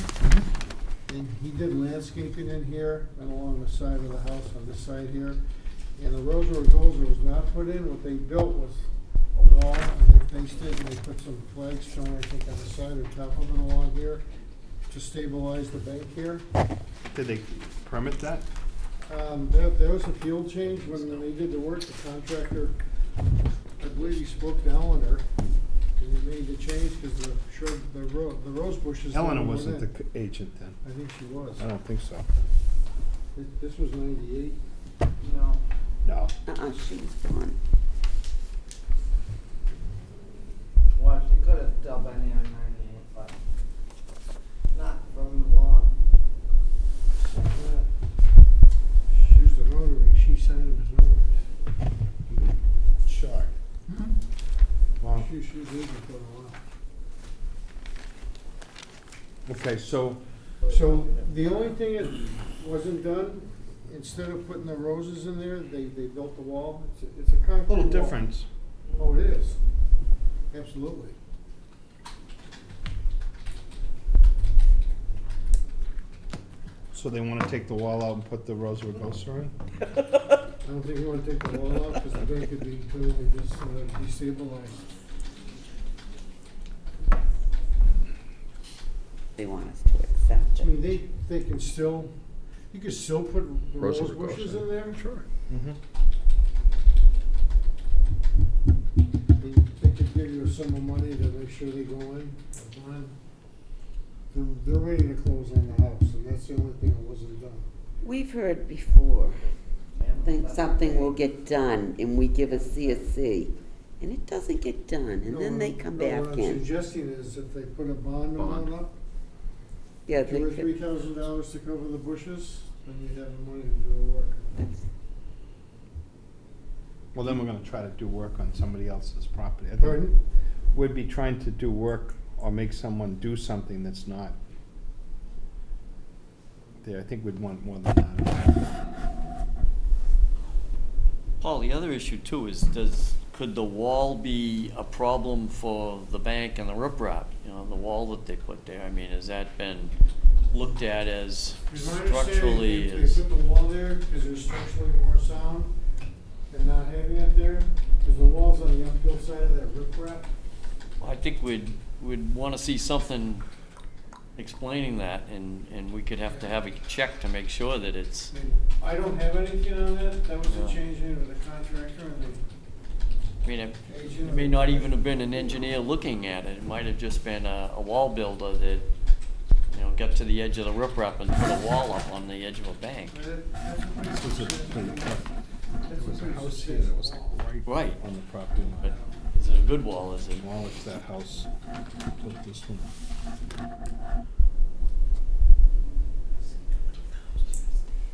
and he did landscaping in here and along the side of the house on this side here. And the Rosa Rugosa was not put in, what they built was a wall, and they faced it, and they put some flagstone, I think, on the side or top of it along here to stabilize the bank here. did they permit that? There was a field change when they did the work, the contractor, I believe he spoke to Eleanor, and he made the change because the shrub, the rose bushes. Eleanor didn't go wasn't in. the agent then. I think she was. I don't think so. This was 98. No. No. She was gone. Well, she could have still been here in 98, but. Okay, so, So the only thing that wasn't done, instead of putting the roses in there, they built the wall. It's a concrete wall. little difference. Oh, it is. Absolutely. So they wanna take the wall out and put the Rose Rugosa in? I don't think you wanna take the wall out, because the bank could be totally destabilized. They want us to accept I it. mean, they can still, you could still put the Rose rose Rugosa. bushes in there. Sure. They could give you a sum of money to make sure they go in, fine. They're ready to close on the house, and that's the only thing that wasn't done. We've heard before, think something will get done, and we give a CSC, and it doesn't get done, and then they come back What I'm in. suggesting is if they put a bond amount up, Yeah, they $2,000 or could, $3,000 to cover the bushes, then you have the money to do the work. Well, then we're gonna try to do work on somebody else's property. I think Pardon? we'd be trying to do work or make someone do something that's not there. I think we'd want more than that. Paul, the other issue too is could the wall be a problem for the bank and the riprap? You know, the wall that they put there, I mean, has that been looked at as Is my understanding structurally they as? put the wall there because they're structurally more sound than not having it there? Because the wall's on the uphill side of that riprap. I think we'd wanna see something explaining that, and we could have to have a check to make sure that it's, I mean, I don't have anything on that. That was a Yeah. change in with the contractor and the I mean, it may not even have been an engineer looking at it. It might have just been a wall builder that, you know, got to the edge of the riprap and put a wall up on the edge of a bank. This was a pretty tough, there was a house here that was like Right. right on the property But line. is it a good wall, is it? Demolished that house, built this one.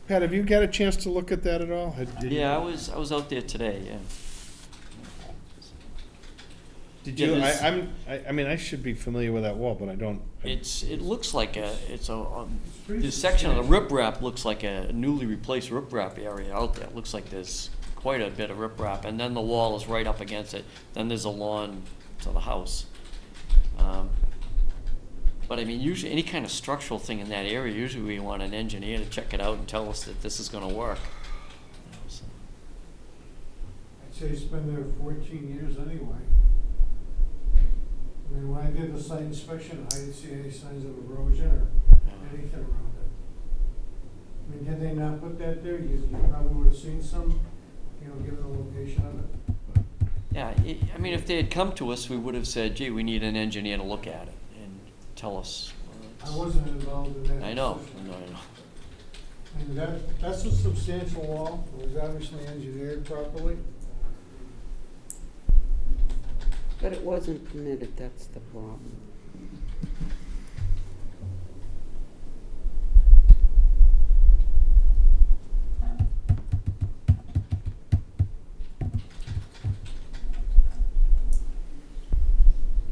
Pat, have you got a chance to look at that at all? Did you- Yeah, I was out there today, yeah. Did Yeah, you, there's- I mean, I should be familiar with that wall, but I don't. It looks like this section of the riprap looks like a newly replaced riprap area out there. It looks like there's quite a bit of riprap, and then the wall is right up against it. Then there's a lawn to the house. But I mean, usually, any kind of structural thing in that area, usually we want an engineer to check it out and tell us that this is gonna work. You know, so. I'd say it's been there 14 years anyway. I mean, when I did the site inspection, I didn't see any signs of erosion or anything around it. I mean, had they not put that there, you probably would have seen some, you know, given the location of it. Yeah, I mean, if they had come to us, we would have said, gee, we need an engineer to look at it and tell us. I wasn't involved in that. I know, decision. I know. And that's a substantial wall. It was obviously engineered properly. but it wasn't permitted, that's the problem.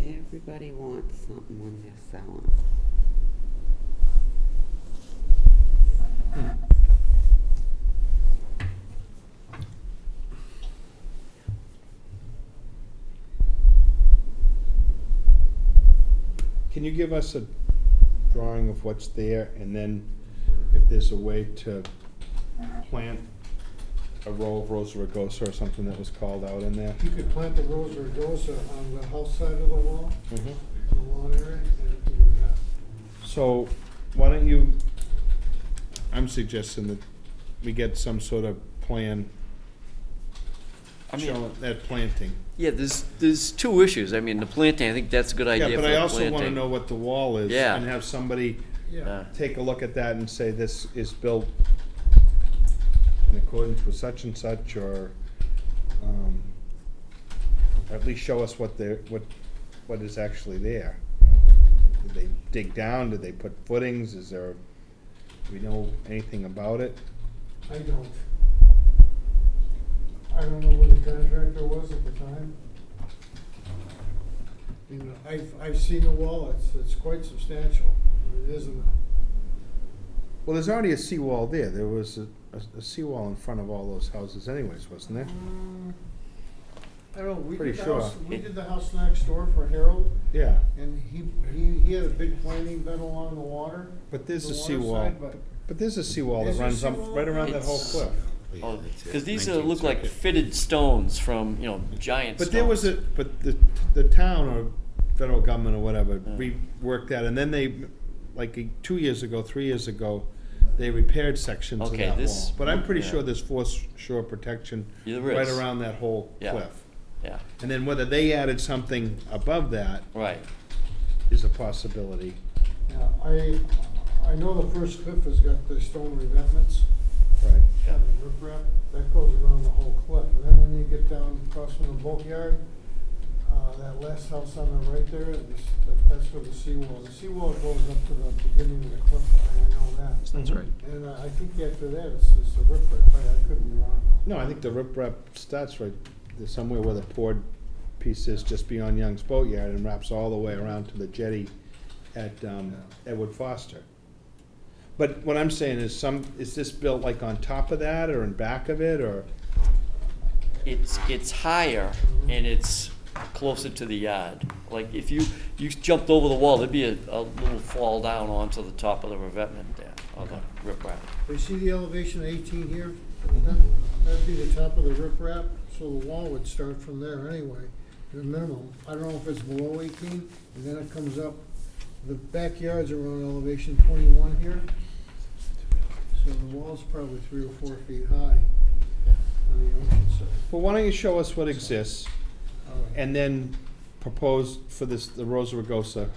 Everybody wants something when they're selling. Can you give us a drawing of what's there, and then if there's a way to plant a row of Rosa Rugosa or something that was called out in there? You could plant the rose or rugosa on the house side of the wall, Mhm. in the lawn area, and you can do that. So, why don't you, I'm suggesting that we get some sort of plan I mean- showing that planting. Yeah, there's two issues. I mean, the planting, I think that's a good idea Yeah, for but the I also wanna planting. know what the wall is. Yeah. And have somebody Yeah. take a look at that and say, this is built in accordance with such and such, or, at least show us what is actually there. Did they dig down, did they put footings, do we know anything about it? I don't. I don't know where the contractor was at the time. I mean, I've seen the wall, it's quite substantial. I it isn't. Well, there's already a seawall there. There was a seawall in front of all those houses anyways, wasn't there? I don't know, we Pretty did the sure. house, we did the house next door for Harold, Yeah, and he had a big planting bed along the water. but there's the a water seawall, side, but- but there's a seawall that Is there a runs up seawall right up around there? that whole It's- cliff. Oh, because these look like fitted stones from, giant stones. But there was but the town or federal government or whatever reworked that, and then they, like 2 years ago, 3 years ago, they repaired sections of Okay, that this- wall. But I'm pretty yeah. sure there's force shore protection Yeah, there right is. around that whole Yeah. cliff. Yeah, And then whether they added something above that right. is a possibility. Yeah, I know the first cliff has got the stone revetments, Right. Yeah. the riprap, that goes around the whole cliff. And then when you get down across from the boatyard, that last house on the right there, that's where the seawall, the seawall goes up to the beginning of the cliff, I know that. That's right. And I think after that, it's the riprap, I could be wrong though. No, I think the riprap starts right, there's somewhere where the poured piece is just beyond Young's Boatyard and wraps all the way around to the jetty at Edward Foster. But what I'm saying is is this built like on top of that or in back of it or? It's higher and it's closer to the yard. Like if you jumped over the wall, there'd be a little fall down onto the top of the revetment there, of the riprap. You see the elevation of 18 here? That'd be the top of the riprap, so the wall would start from there anyway, the minimum. I don't know if it's below 18, and then it comes up. The backyards are on elevation 21 here. So the wall's probably 3 or 4 feet high on the ocean side. Well, why don't you show us what exists All right. and then propose for the Rosa Rugosa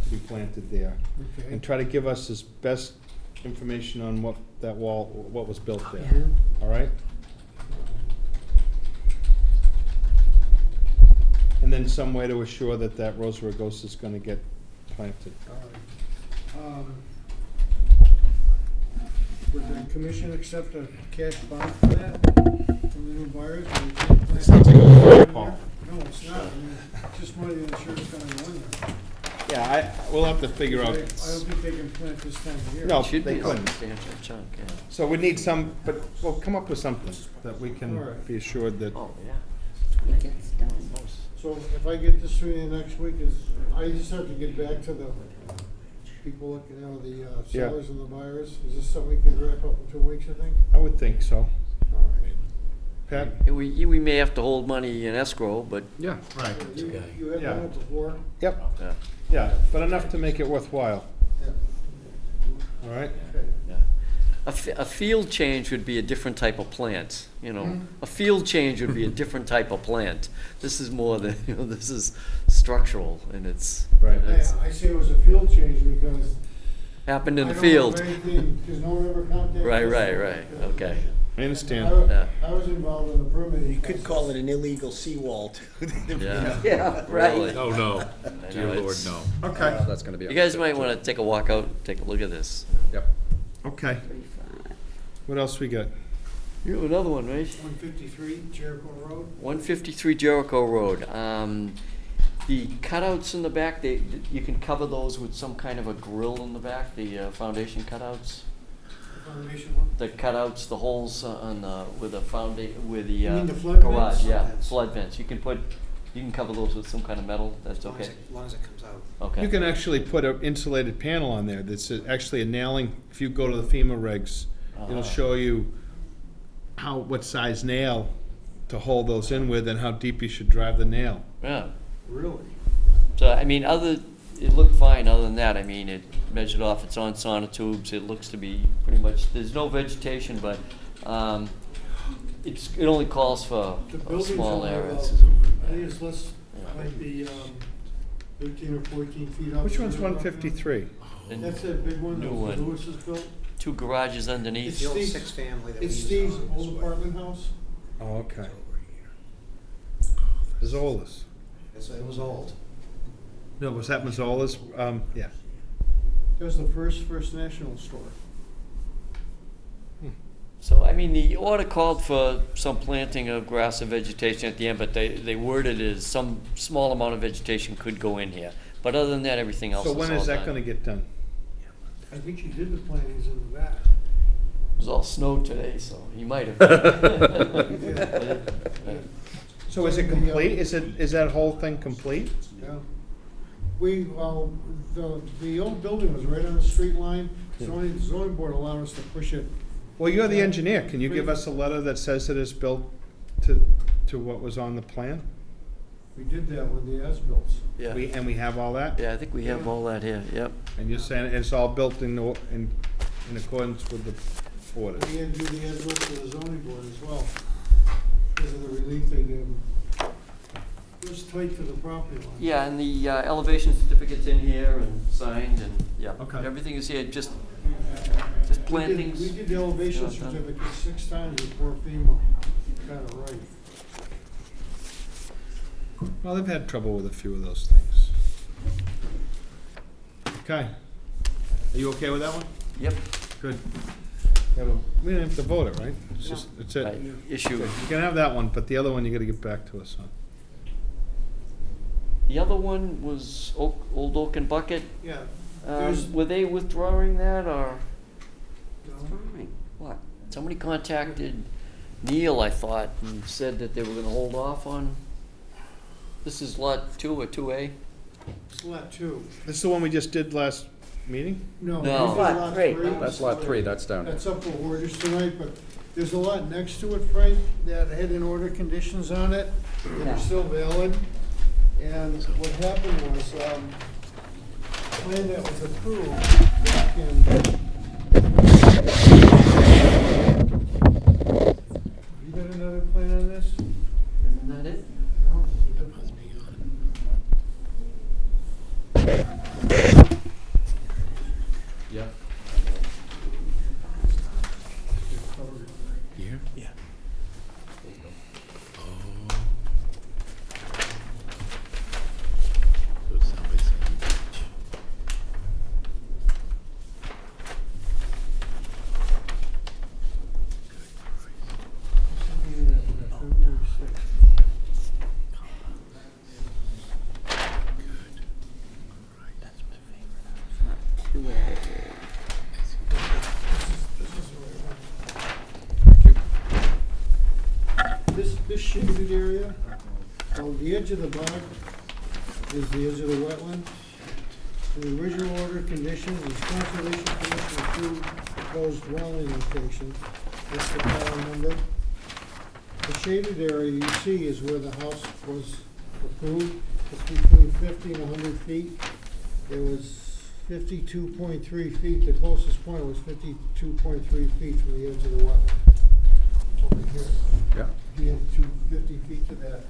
to be planted there? Okay. And try to give us as best information on what that wall, what was built there, Mhm. all right? And then some way to assure that that Rosa Rugosa is gonna get planted. All right. Would the commission accept a cash bond for that, from the new buyers? or we can't plant Sounds like a phone call. No, it's not, I mean, it's just money the insurance company won there. Yeah, we'll have to figure out. I don't think they can plant this time of year. No, Should they be a couldn't. substantial chunk, yeah. So we need some, but we'll come up with something that we can All right. be assured that. Oh, yeah. So if I get this through you next week, I just have to get back to the people looking, the Yeah. sellers and the buyers. Is this something we can wrap up in 2 weeks, I think? I would think so. All right. Pat? We may have to hold money in escrow, but, Yeah. Right. You have Yeah. done it before? Yep, yeah, yeah, but enough to make it worthwhile, Yeah. all right? Okay. yeah. A field change would be a different type of plant, A field change would be a different type of plant. This is more than, this is structural and it's. Right. it's I say it was a field change because happened in I the don't know field. of anything, there's no river contact. Right, okay. I understand. I was involved in the permitting. You could call it an illegal seawall too. Yeah. Yeah, right. Really. Oh, no, I dear know, Lord, it's- no. Okay, That's gonna be. You guys might wanna take a walk out, take a look at this. Yep. okay. What else we got? You have another one, right? 153 Jericho Road. 153 Jericho Road. The cutouts in the back, you can cover those with some kind of a grill in the back, the foundation cutouts. Foundation one. The cutouts, the holes on the, with the You mean the flood garage, vents? yeah, flood vents. You can cover those with some kind of metal, that's As long as okay. it- as long as it comes out. Okay. You can actually put an insulated panel on there that's actually a nailing, if you go to the FEMA regs, it'll show you what size nail to hold those in with and how deep you should drive the nail. Yeah. Really? So, I mean, it looked fine, other than that, I mean, it measured off, it's on sonotubes, it looks to be pretty much, there's no vegetation, but, it only calls for The a building's small only area. about, I think it's less, might be 13 or 14 feet up. Which one's 153? The That's that big one new that one. Lewis has built. Two garages underneath. It's The old Steve's- six-family that we It's used Steve's on old apartment house. Oh, okay. Mazzola's. It was old. No, was that Mazzola's? Yeah. That was the First National store. So, I mean, the order called for some planting of grass and vegetation at the end, but they worded it as some small amount of vegetation could go in here. But other than that, everything else So is all when is that done. gonna get done? I think you did the plantings in the back. It was all snow today, so he might have. So is it complete? Is that whole thing complete? Yeah. We, the old building was right on the street line, zoning board allowed us to push it. Well, you're the engineer. Can you give us a letter that says it is built to what was on the plan? We did that with the as-bills. Yeah. And we have all that? Yeah, I think we have all that here, yep. And you're saying it's all built in accordance with the orders? We had to do the as-bills for the zoning board as well, because of the relief they gave them. It was tight to the property line. Yeah, and the elevation certificate's in here and signed and, yeah. Okay. Everything is here, just We plantings. did the elevation Yeah, done. certificate 6 times before FEMA got it right. Well, they've had trouble with a few of those things. Okay. Are you okay with that one? Yep. Good. We didn't have to vote it, right? It's just, it's it. Right. Issue. Good. You can have that one, but the other one you gotta get back to us on. The other one was Old Oak and Bucket. Yeah. There's- Were they withdrawing that or? No. Withdrawing? What? Somebody contacted Neil, I thought, and said that they were gonna hold off on. This is lot 2 or 2A? It's lot 2. This is the one we just did last meeting? No. No. this is Lot 3. That's lot 3, that's down. That's up for orders tonight, but there's a lot next to it, Frank, that had in order conditions on it that Yeah. are still valid. And what happened was, plan that was approved back in. You got another plan on this? Isn't that it? No? Yeah. Here? Yeah. So it's down by Sandy Beach. This shaded area, the edge of the bog is the edge of the wetland. The original order of conditions is Conservation Commission approved proposed dwelling location. That's the file number. The shaded area you see is where the house was approved. It's between 50 and 100 feet. It was 52.3 feet. The closest point was 52.3 feet from the edge of the wetland. Over here. Yeah. He had 50 feet to that.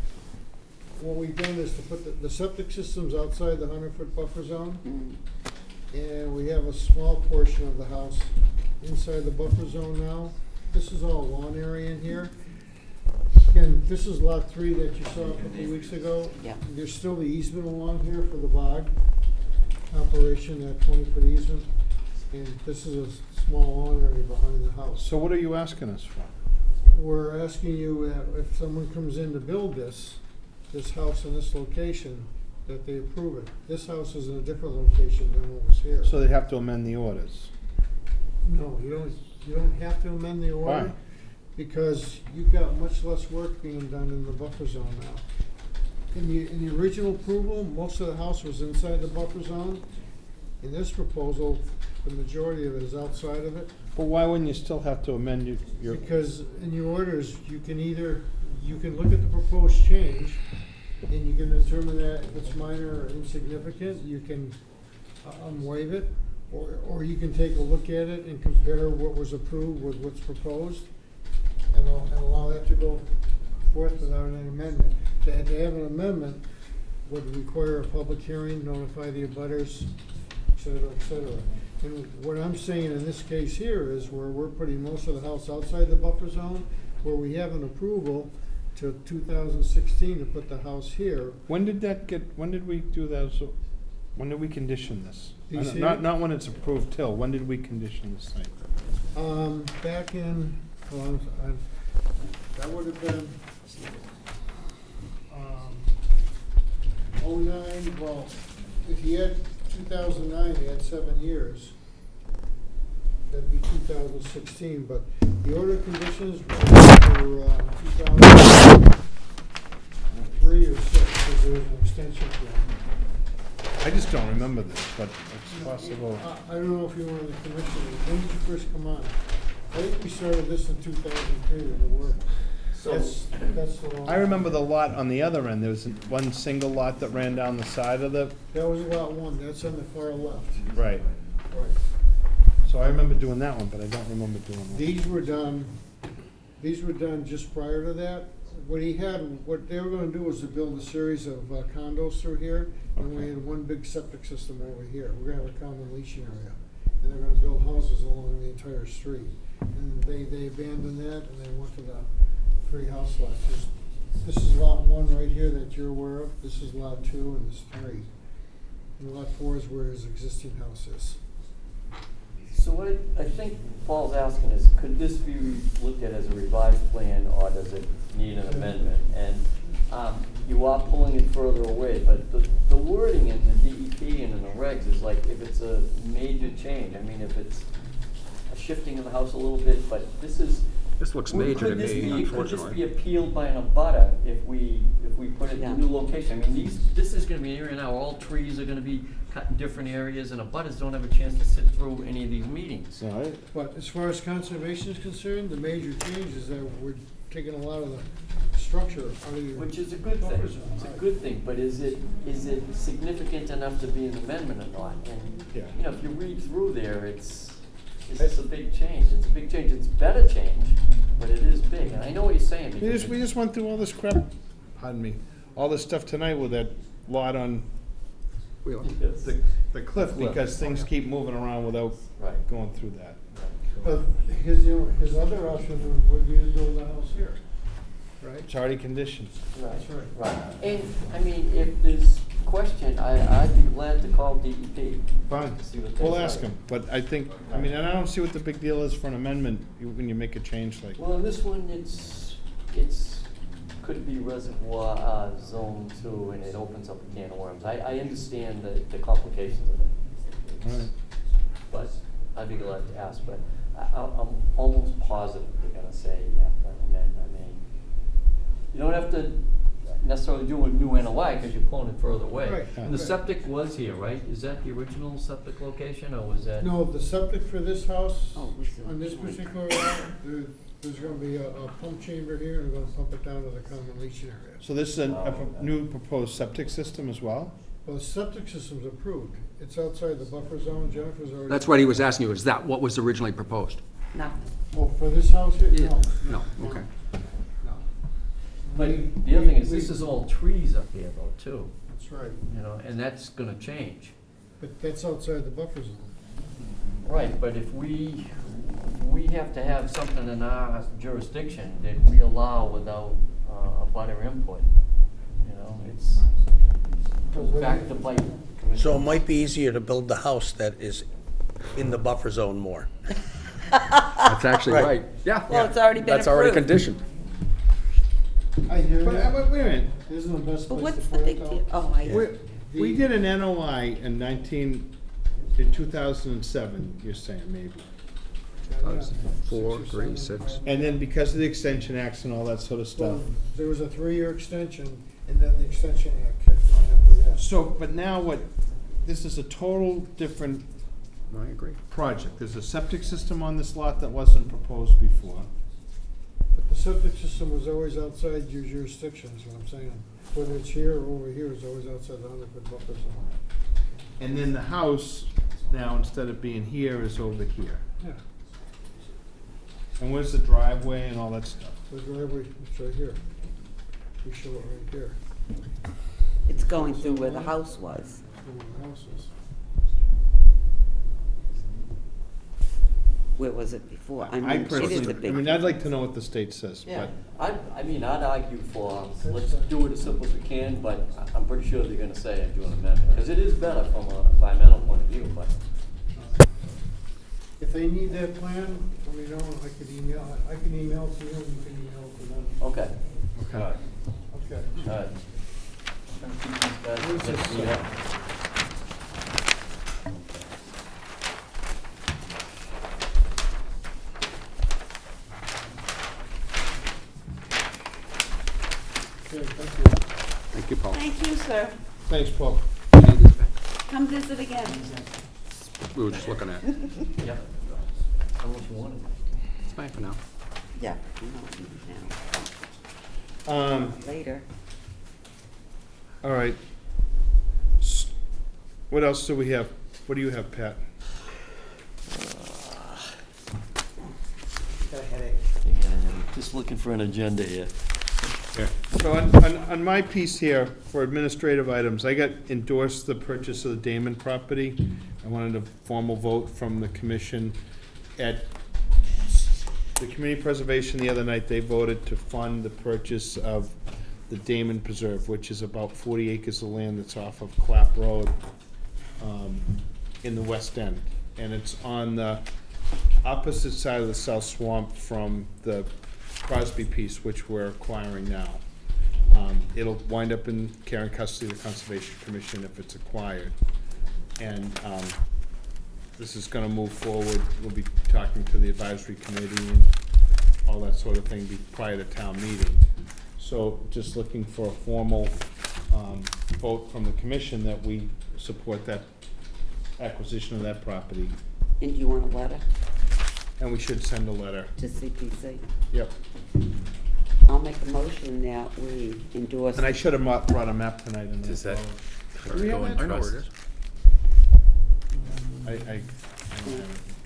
What we've done is to put the septic system's outside the 100-foot buffer zone. And we have a small portion of the house inside the buffer zone now. This is all lawn area in here. And this is lot 3 that you saw a couple weeks ago. Yeah. There's still the easement along here for the bog operation, that 20-foot easement. And this is a small lawn area behind the house. So what are you asking us for? We're asking you that if someone comes in to build this house in this location, that they approve it. This house is in a different location than what was here. So they have to amend the orders. No, you don't have to amend the order. Why? Because you've got much less work being done in the buffer zone now. In the original approval, most of the house was inside the buffer zone. In this proposal, the majority of it is outside of it. But why wouldn't you still have to amend your? Because in your orders, you can look at the proposed change, and you can determine that if it's minor or insignificant, you can waive it, or you can take a look at it and compare what was approved with what's proposed, and allow that to go forth without an amendment. To have an amendment would require a public hearing, notify the abutters, et cetera, et cetera. And what I'm saying in this case here is where we're putting most of the house outside the buffer zone, where we have an approval to 2016 to put the house here. When did we do that? So, when did we condition this? These here? Not when it's approved till, when did we condition this thing? Back in, that would have been, 09, well, if you had 2009, you had 7 years. that'd be 2016, but the order of conditions were for 2003 or 6, because there was an extension plan. I just don't remember this, but it's possible. I don't know if you were on the commission, when did you first come on? I think we started this in 2003 with the work. That's the long. I remember the lot on the other end, there was one single lot that ran down the side of the, That was lot 1, that's on the far left. right. Right. So I remember doing that one, but I don't remember doing that. These were done just prior to that. What they were gonna do was to build a series of condos through here, and we had one big septic system over here. We're gonna have a common leaching area, and they're gonna build houses along the entire street. And they abandoned that, and they went to the 3 house lots. This is lot 1 right here that you're aware of, this is lot 2, and this 3. And lot 4 is where his existing house is. So what I think Paul's asking is, could this be looked at as a revised plan, or does it need an amendment? And you are pulling it further away, but the wording in the DEP and in the regs is like, if it's a major change, I mean, if it's a shifting of the house a little bit, but this is. This looks major to me, Could this unfortunately. be appealed by an abutter if we put it in a new location? I mean, this is gonna be an area now, where all trees are gonna be cut in different areas, and abutters don't have a chance to sit through any of these meetings. But as far as conservation is concerned, the major change is that we're taking a lot of the structure out of your. Which is a good thing, buffer zone. it's a good thing, but is it significant enough to be an amendment or not? And, Yeah. you know, if you read through there, it's a big change, it's a big change, it's better change, but it is big, and I know what you're saying. because We just went through all this crap, pardon me, all this stuff tonight with that lot on the cliff, because things keep moving around without Right. going through that. But his other option would be to build a house here, right? It's already conditioned. That's right. Right, and, I mean, if there's question, I'd be glad to call DEP. Fine, See what they we'll say. ask them, but I think, I mean, and I don't see what the big deal is for an amendment when you make a change like. Well, in this one, could be reservoir zone too, and it opens up a can of worms. I understand the complications of it. Right. But I'd be glad to ask, but I'm almost positive they're gonna say, yeah, amend. I mean, you don't have to necessarily do a new NOI, cause you're pulling it further away. Right, And the right. septic was here, right? Is that the original septic location, or was that? No, the septic for this house, Oh, what's the- on this particular lot, there's gonna be a pump chamber here, and we're gonna pump it down to the common leaching area. So this is a new proposed septic system as well? Well, the septic system's approved. It's outside the buffer zone. Jennifer's already. That's what he was asking you, is that what was originally proposed? Nothing. Well, for this house here, no. No, okay. No. But We- the other thing is, we- this is all trees up here though, too, That's right, you know, and that's gonna change. but that's outside the buffer zone. Right, but if we have to have something in our jurisdiction that we allow without a butter input, you know, goes back to bite. So it might be easier to build the house that is in the buffer zone more. That's actually Right. right. Yeah. Well, it's already been That's already approved. conditioned. I hear But, that. wait a minute, Isn't the best But place to what's the put big it deal? though? Oh, I, we did an NOI in 2007, you're saying maybe. 4, 3, 6. And then because of the Extension Acts and all that sort of stuff. Well, there was a 3-year extension, and then the extension act kicked in after that. So, but now what, this is a total different I agree. project. There's a septic system on this lot that wasn't proposed before. But the septic system was always outside your jurisdiction, is what I'm saying. Whether it's here or over here, it's always outside the 100-foot buffer zone. And then the house now, instead of being here, is over here. Yeah, And where's the driveway and all that stuff? the driveway, it's right here. We show it right here, it's going through where the house was. where the house is. Where was it before? I I mean, it is personally, a I big. mean, I'd like to know what the state says, Yeah, but. I mean, I'd argue for, let's do it as simple as we can, but I'm pretty sure they're gonna say do an amendment, because it is better from an environmental point of view, but. If they need that plan, let me know, I could email, I can email it to you, and you can email it to them. Okay. Okay. All right, Okay. all right. Trying to keep these guys Where's from this getting beat up. Okay, thank you. Thank you, Paul. Thank you, sir. Thanks, Paul. Come visit again. We were just looking at it. Yep. Unless you wanted. It's fine for now. Yeah. we don't need it now. Later. All right. What else do we have? What do you have, Pat? Got a headache. Yeah, just looking for an agenda here. So on my piece here, for administrative items, I got endorsed the purchase of the Damon property. I wanted a formal vote from the commission. At the community preservation the other night, they voted to fund the purchase of the Damon Preserve, which is about 40 acres of land that's off of Clap Road, in the west end. And it's on the opposite side of the South Swamp from the Crosby piece, which we're acquiring now. It'll wind up in care and custody of the Conservation Commission if it's acquired. And this is gonna move forward. We'll be talking to the advisory committee and all that sort of thing prior to town meeting. So just looking for a formal vote from the commission that we support that acquisition of that property. And you want a letter And we should send a letter. to CPC? Yep. I'll make a motion that we endorse. And I should have brought a map tonight. And Does that Do we have go in that? I know where it trust? is. I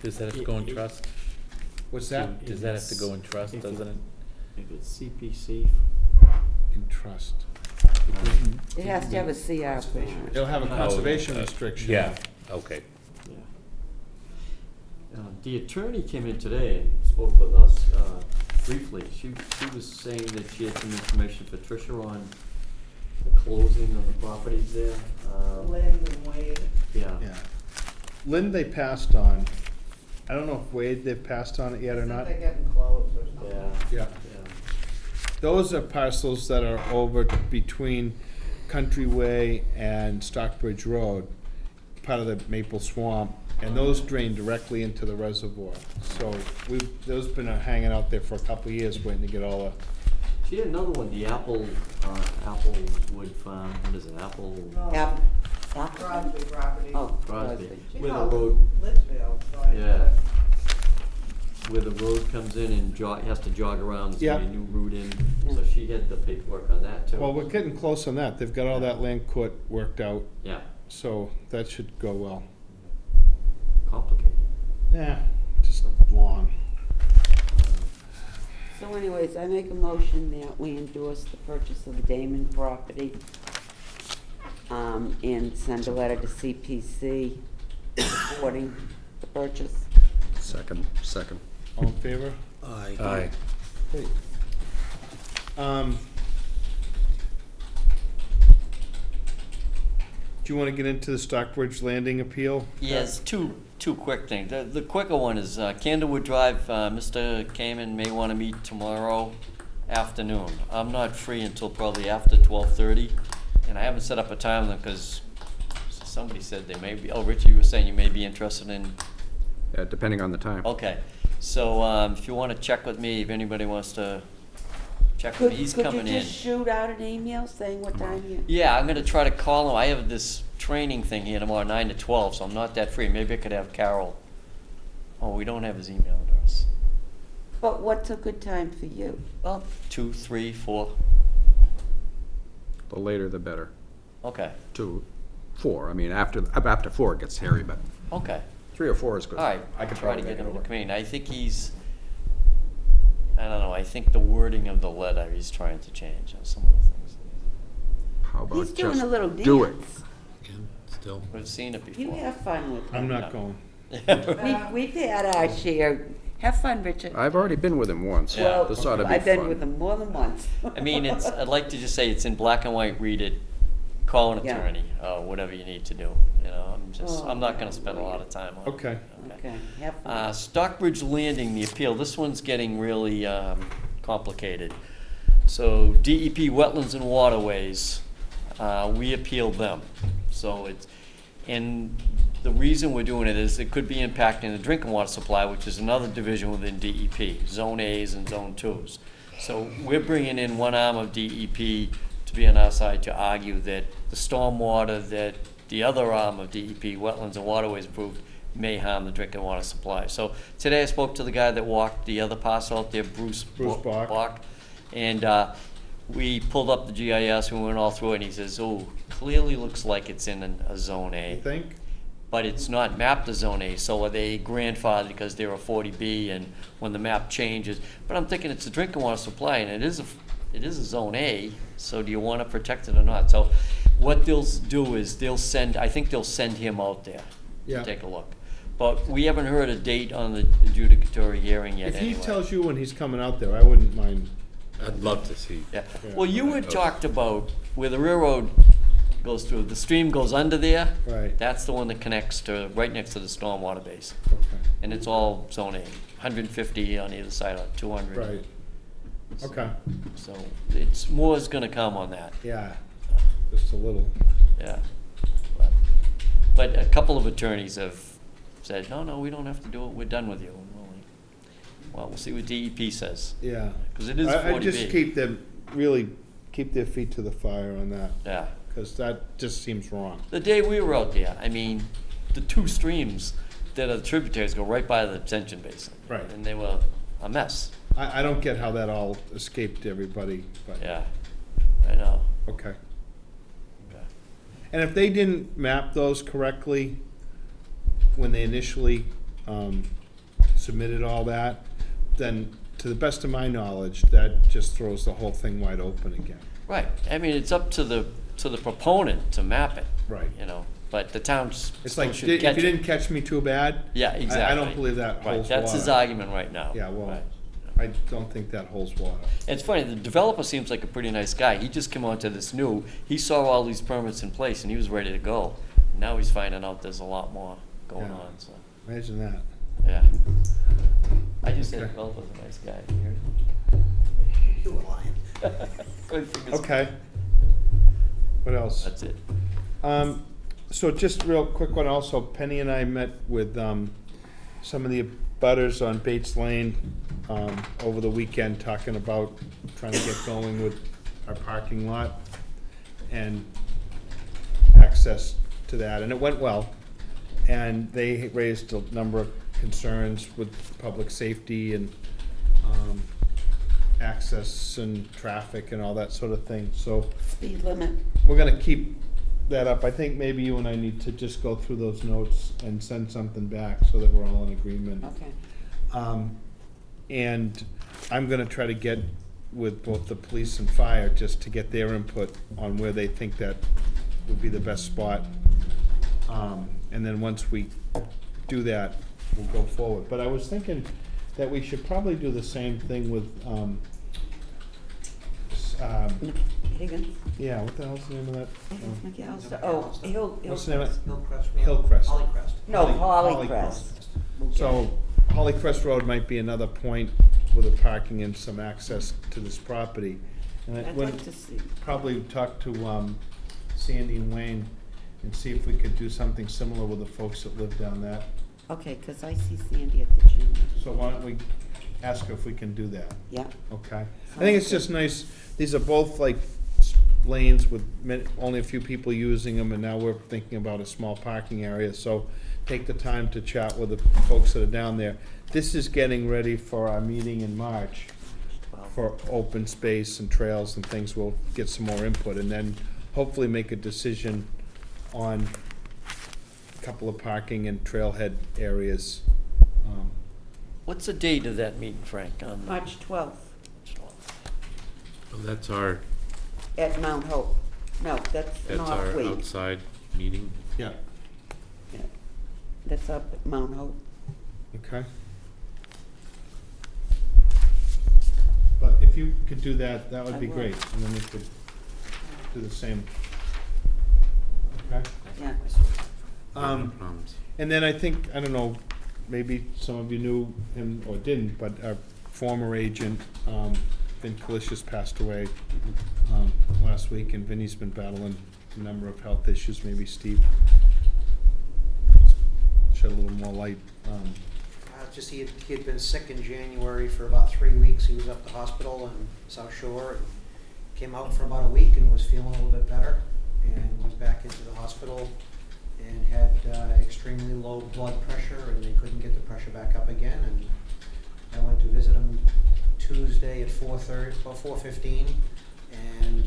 Does that have to go in trust? What's that? Does that have to go in trust, doesn't it? If it's CPC. In trust. It has to have a CR plan. It'll have a conservation Oh, restriction. Yeah, okay. The attorney came in today and spoke with us briefly. She was saying that she had some information for Tricia on the closing of the properties there. Lind and Wade. Yeah. Yeah. Lynn, they passed on. I don't know if Wade, they've passed on it yet or not. They're getting close or something. Yeah. Yeah. Those are parcels that are over between Country Way and Stockbridge Road, part of the Maple Swamp, and those drain directly into the reservoir. So those been hanging out there for a couple of years waiting to get all the. She had another one, the Applewood Farm, what is it, Apple? Crosby property. Oh, Crosby. She Where the knows road, Litchfield, so I. Yeah. Where the road comes in and has to jog around, there's gonna be a new route in, so she had the paperwork on that too. Well, we're getting close on that. They've got all that land court worked out, Yeah, so that should go well. complicated. Yeah, just long. So anyways, I make a motion that we endorse the purchase of the Damon property, and send a letter to CPC supporting the purchase. Second. All in favor? Aye. Great. Do you wanna get into the Stockbridge Landing appeal? Yes, two quick things. The quicker one is Candlewood Drive, Mr. Kamen may wanna meet tomorrow afternoon. I'm not free until probably after 12:30, and I haven't set up a time with them, cause somebody said they may be, Richie, you were saying you may be interested in. Depending on the time. Okay, so, if you wanna check with me, if anybody wants to check with me, he's coming in. Could you just shoot out an email saying what time you? Yeah, I'm gonna try to call him. I have this training thing here tomorrow, 9 to 12, so I'm not that free. Maybe I could have Carol. Oh, we don't have his email address. But what's a good time for you? Well, 2, 3, 4. The later the better. Okay, 2, 4, I mean, after 4 it gets hairy, but okay. 3 or 4 is good. All right, I I'll could try to probably get make it him to work. come in. I think I don't know, I think the wording of the letter he's trying to change on some of the things. How about He's doing just a little dance. do it? Still. We've seen it You before. have fun with I'm him. not going. We've had our share. Have fun, Richard. I've already been with him once. Yeah. This ought to be I've been fun. with him more than once. I mean, I'd like to just say it's in black and white, read it, call an Yeah. attorney, whatever you need to do, I'm not gonna spend a lot of time on it. Okay. Okay, have fun. Stockbridge Landing, the appeal, this one's getting really complicated. So DEP Wetlands and Waterways, we appealed them. So and the reason we're doing it is it could be impacting the drinking water supply, which is another division within DEP, Zone As and Zone 2s. So we're bringing in one arm of DEP to be on our side to argue that the stormwater that the other arm of DEP, Wetlands and Waterways approved, may harm the drinking water supply. So today I spoke to the guy that walked the other parcel out there, Bruce Bach. And we pulled up the GIS, we went all through it, and he says, oh, clearly looks like it's in a Zone A. You think? But it's not mapped as Zone A, so are they grandfathered because they're a 40B, and when the map changes? But I'm thinking it's a drinking water supply, and it is a Zone A, so do you want to protect it or not? So what they'll do is I think they'll send him out there Yeah. to take a look. But we haven't heard a date on the adjudicatory hearing yet If he anyway. tells you when he's coming out there, I wouldn't mind. I'd love to see. Yeah, Yeah. well, you had talked about where the railroad goes through, the stream goes under there. Right. That's the one that connects to, right next to the stormwater base. Okay. And it's all Zone A, 150 on either side, or 200. Right. Okay. So it's, more is gonna come on that, Yeah, just a little. yeah. But a couple of attorneys have said, no, we don't have to do it, we're done with you. Well, we'll see what DEP says. Yeah. 'Cause it is I just 40B. keep them, really keep their feet to the fire on that. Yeah. Because that just seems wrong. The day we were out there, I mean, the two streams that are the tributaries go right by the detention basin. Right. And they were a mess. I don't get how that all escaped everybody, but. Yeah, I know. Okay. Okay. And if they didn't map those correctly when they initially submitted all that, then to the best of my knowledge, that just throws the whole thing wide open again. Right, I mean, it's up to the proponent to map it. Right. You know, but the towns It's still like, should if catch you it. didn't catch me too bad. Yeah, exactly. I don't believe that Right, holds water. that's his argument right now. Yeah, well, Right. I don't think that holds water. It's funny, the developer seems like a pretty nice guy. He just came onto this new, he saw all these permits in place and he was ready to go. Now he's finding out there's a lot more going Yeah. on, so, Imagine that. yeah. I just said Okay. the developer's a nice guy. You You were lying. heard? Good fingers. Okay. What else? That's it. So just real quick one also, Penny and I met with, some of the butters on Bates Lane, over the weekend, talking about trying to get going with our parking lot and access to that, and it went well. And they raised a number of concerns with public safety and, access and traffic and all that sort of thing, so Speed limit. we're gonna keep that up. I think maybe you and I need to just go through those notes and send something back so that we're all in agreement. Okay. And I'm gonna try to get with both the police and fire, just to get their input on where they think that would be the best spot. And then once we do that, we'll go forward. But I was thinking that we should probably do the same thing with, Higgins. yeah, what the hell's the name of that? Higgins McAllister. Oh, What's the name of it? Hillcrest. Hillcrest. Hollycrest. No, Hollycrest. We'll get So it. Hollycrest Road might be another point with the parking and some access to this property. And I I'd would like to see. probably talk to Sandy and Wayne and see if we could do something similar with the folks that live down that. Okay, 'cause I see Sandy at the gym. So why don't we ask her if we can do that? Yeah. Okay. I think it's just nice, these are both like lanes with only a few people using them, and now we're thinking about a small parking area, so take the time to chat with the folks that are down there. This is getting ready for our meeting in March for open space and trails and things. We'll get some more input and then hopefully make a decision on a couple of parking and trailhead areas. What's the date of that meeting, Frank? On March 12th Well, that's our, at Mount Hope. No, that's that's North our Weed. outside meeting. Yeah. Yeah. That's up at Mount Hope. Okay. But if you could do that, that would I be will. great, and then we could do the same. Okay? Yeah. Problems. And then I think, I don't know, maybe some of you knew him or didn't, but our former agent, Vin Kalishis, passed away, last week, and Vinny's been battling a number of health issues. Maybe Steve shed a little more light, just he had been sick in January for about 3 weeks. He was up at the hospital in South Shore and came out for about a week and was feeling a little bit better and was back into the hospital and had extremely low blood pressure, and they couldn't get the pressure back up again. And I went to visit him Tuesday at 4:15, and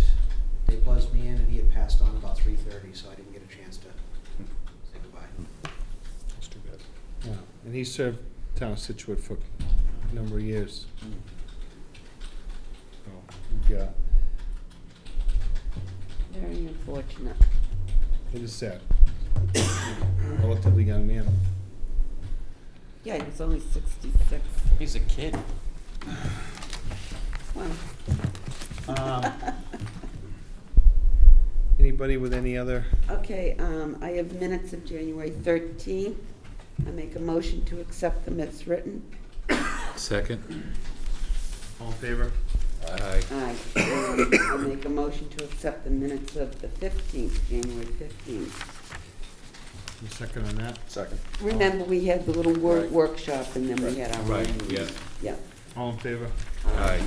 they buzzed me in, and he had passed on about 3:30, so I didn't get a chance to say goodbye. That's too bad. Yeah, and he served town of Situate for a number of years. So, yeah, Very unfortunate. it is sad. Relatively young man. Yeah, he was only 66. He's a kid. Well. Anybody with any other? Okay, I have minutes of January 13th. I make a motion to accept them as written. Second? All in favor? Aye. Aye. I make a motion to accept the minutes of the 15th, January 15th. Second on that? Second. Remember, we had the little workshop, and then we had our own Right, meeting. yeah. Yeah. All in favor? Aye.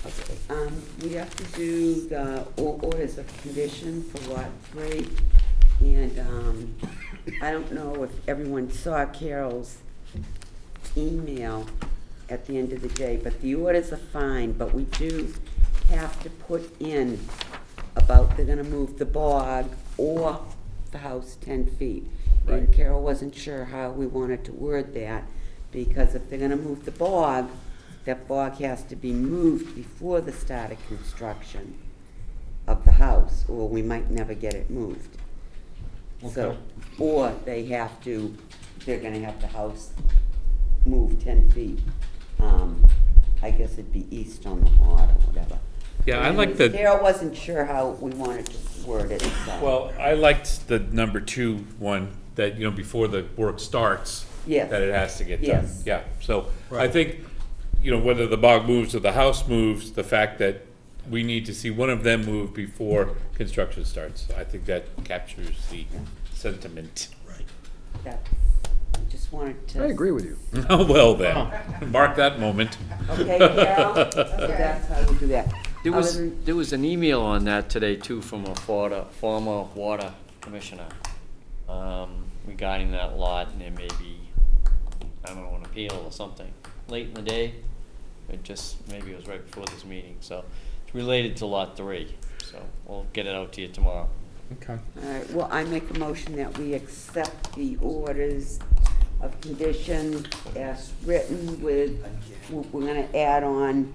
Okay, we have to do the orders of condition for lot 3, and, I don't know if everyone saw Carol's email at the end of the day, but the orders are fine, but we do have to put in about they're gonna move the bog or the house 10 feet. And Right. Carol wasn't sure how we wanted to word that, because if they're gonna move the bog, that bog has to be moved before the start of construction of the house, or we might never get it moved. So, Okay. or they're gonna have the house moved 10 feet. I guess it'd be east on the lot or whatever. Yeah, I like Anyways, the, Carol wasn't sure how we wanted to word it, so. well, I liked the number 2 one, that, you know, before the work starts. Yes. That it has to get done. Yes. Yeah, so I Right. think, you know, whether the bog moves or the house moves, the fact that we need to see one of them move before construction starts, I think that captures the sentiment. That, I just wanted to. I agree with you. Oh, well then, mark that moment. Okay, Carol, so that's how we do that. There Other was, than- there was an email on that today too from a former water commissioner, regarding that lot, and there may be, I don't know, an appeal or something, late in the day. Maybe it was right before this meeting, so it's related to lot 3, so we'll get it out to you tomorrow. Okay. All right, well, I make a motion that we accept the orders of condition as written with, we're gonna add on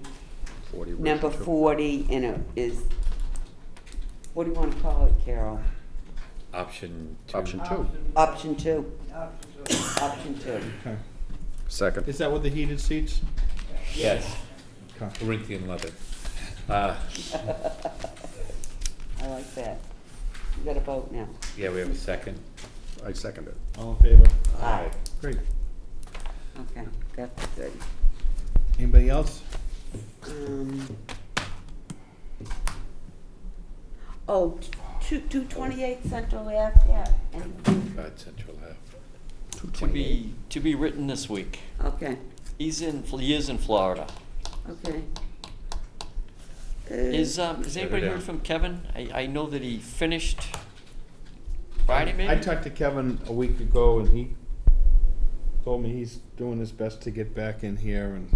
40 number version 2. 40, and it is, what do you wanna call it, Carol? Option 2. Option 2. Option 2? Option 2. Okay. Second. Is that with the heated seats? Yes. Okay. Corinthian leather. I like that. You got a vote now. Yeah, we have a second. I second it. All in favor? Aye. Great. Okay, that's good. Anybody else? Oh, 228 Central Ave, yeah, anything? God, Central Ave. To be written this week. Okay, He is in Florida. okay. Has anybody down. heard from Kevin? I know that he finished Friday, maybe? I talked to Kevin a week ago, and he told me he's doing his best to get back in here, and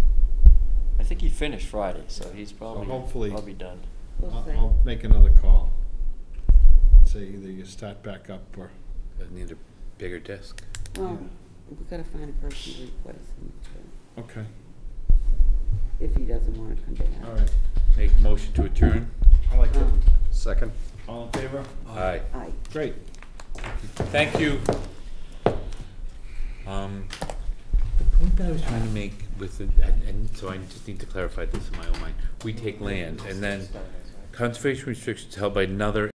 I think he finished Friday, so he's probably, hopefully- probably done. We'll see. I'll make another call. Say either you start back up or. Doesn't need a bigger desk. Well, we gotta find a person to replace him too, Okay, if he doesn't wanna come back. all right. Make motion to adjourn? I like that. Second. All in favor? Aye. Aye. Great. Thank you. The point that I was trying to make with the, and so I just need to clarify this in my own mind. We take land, and then conservation restrictions held by another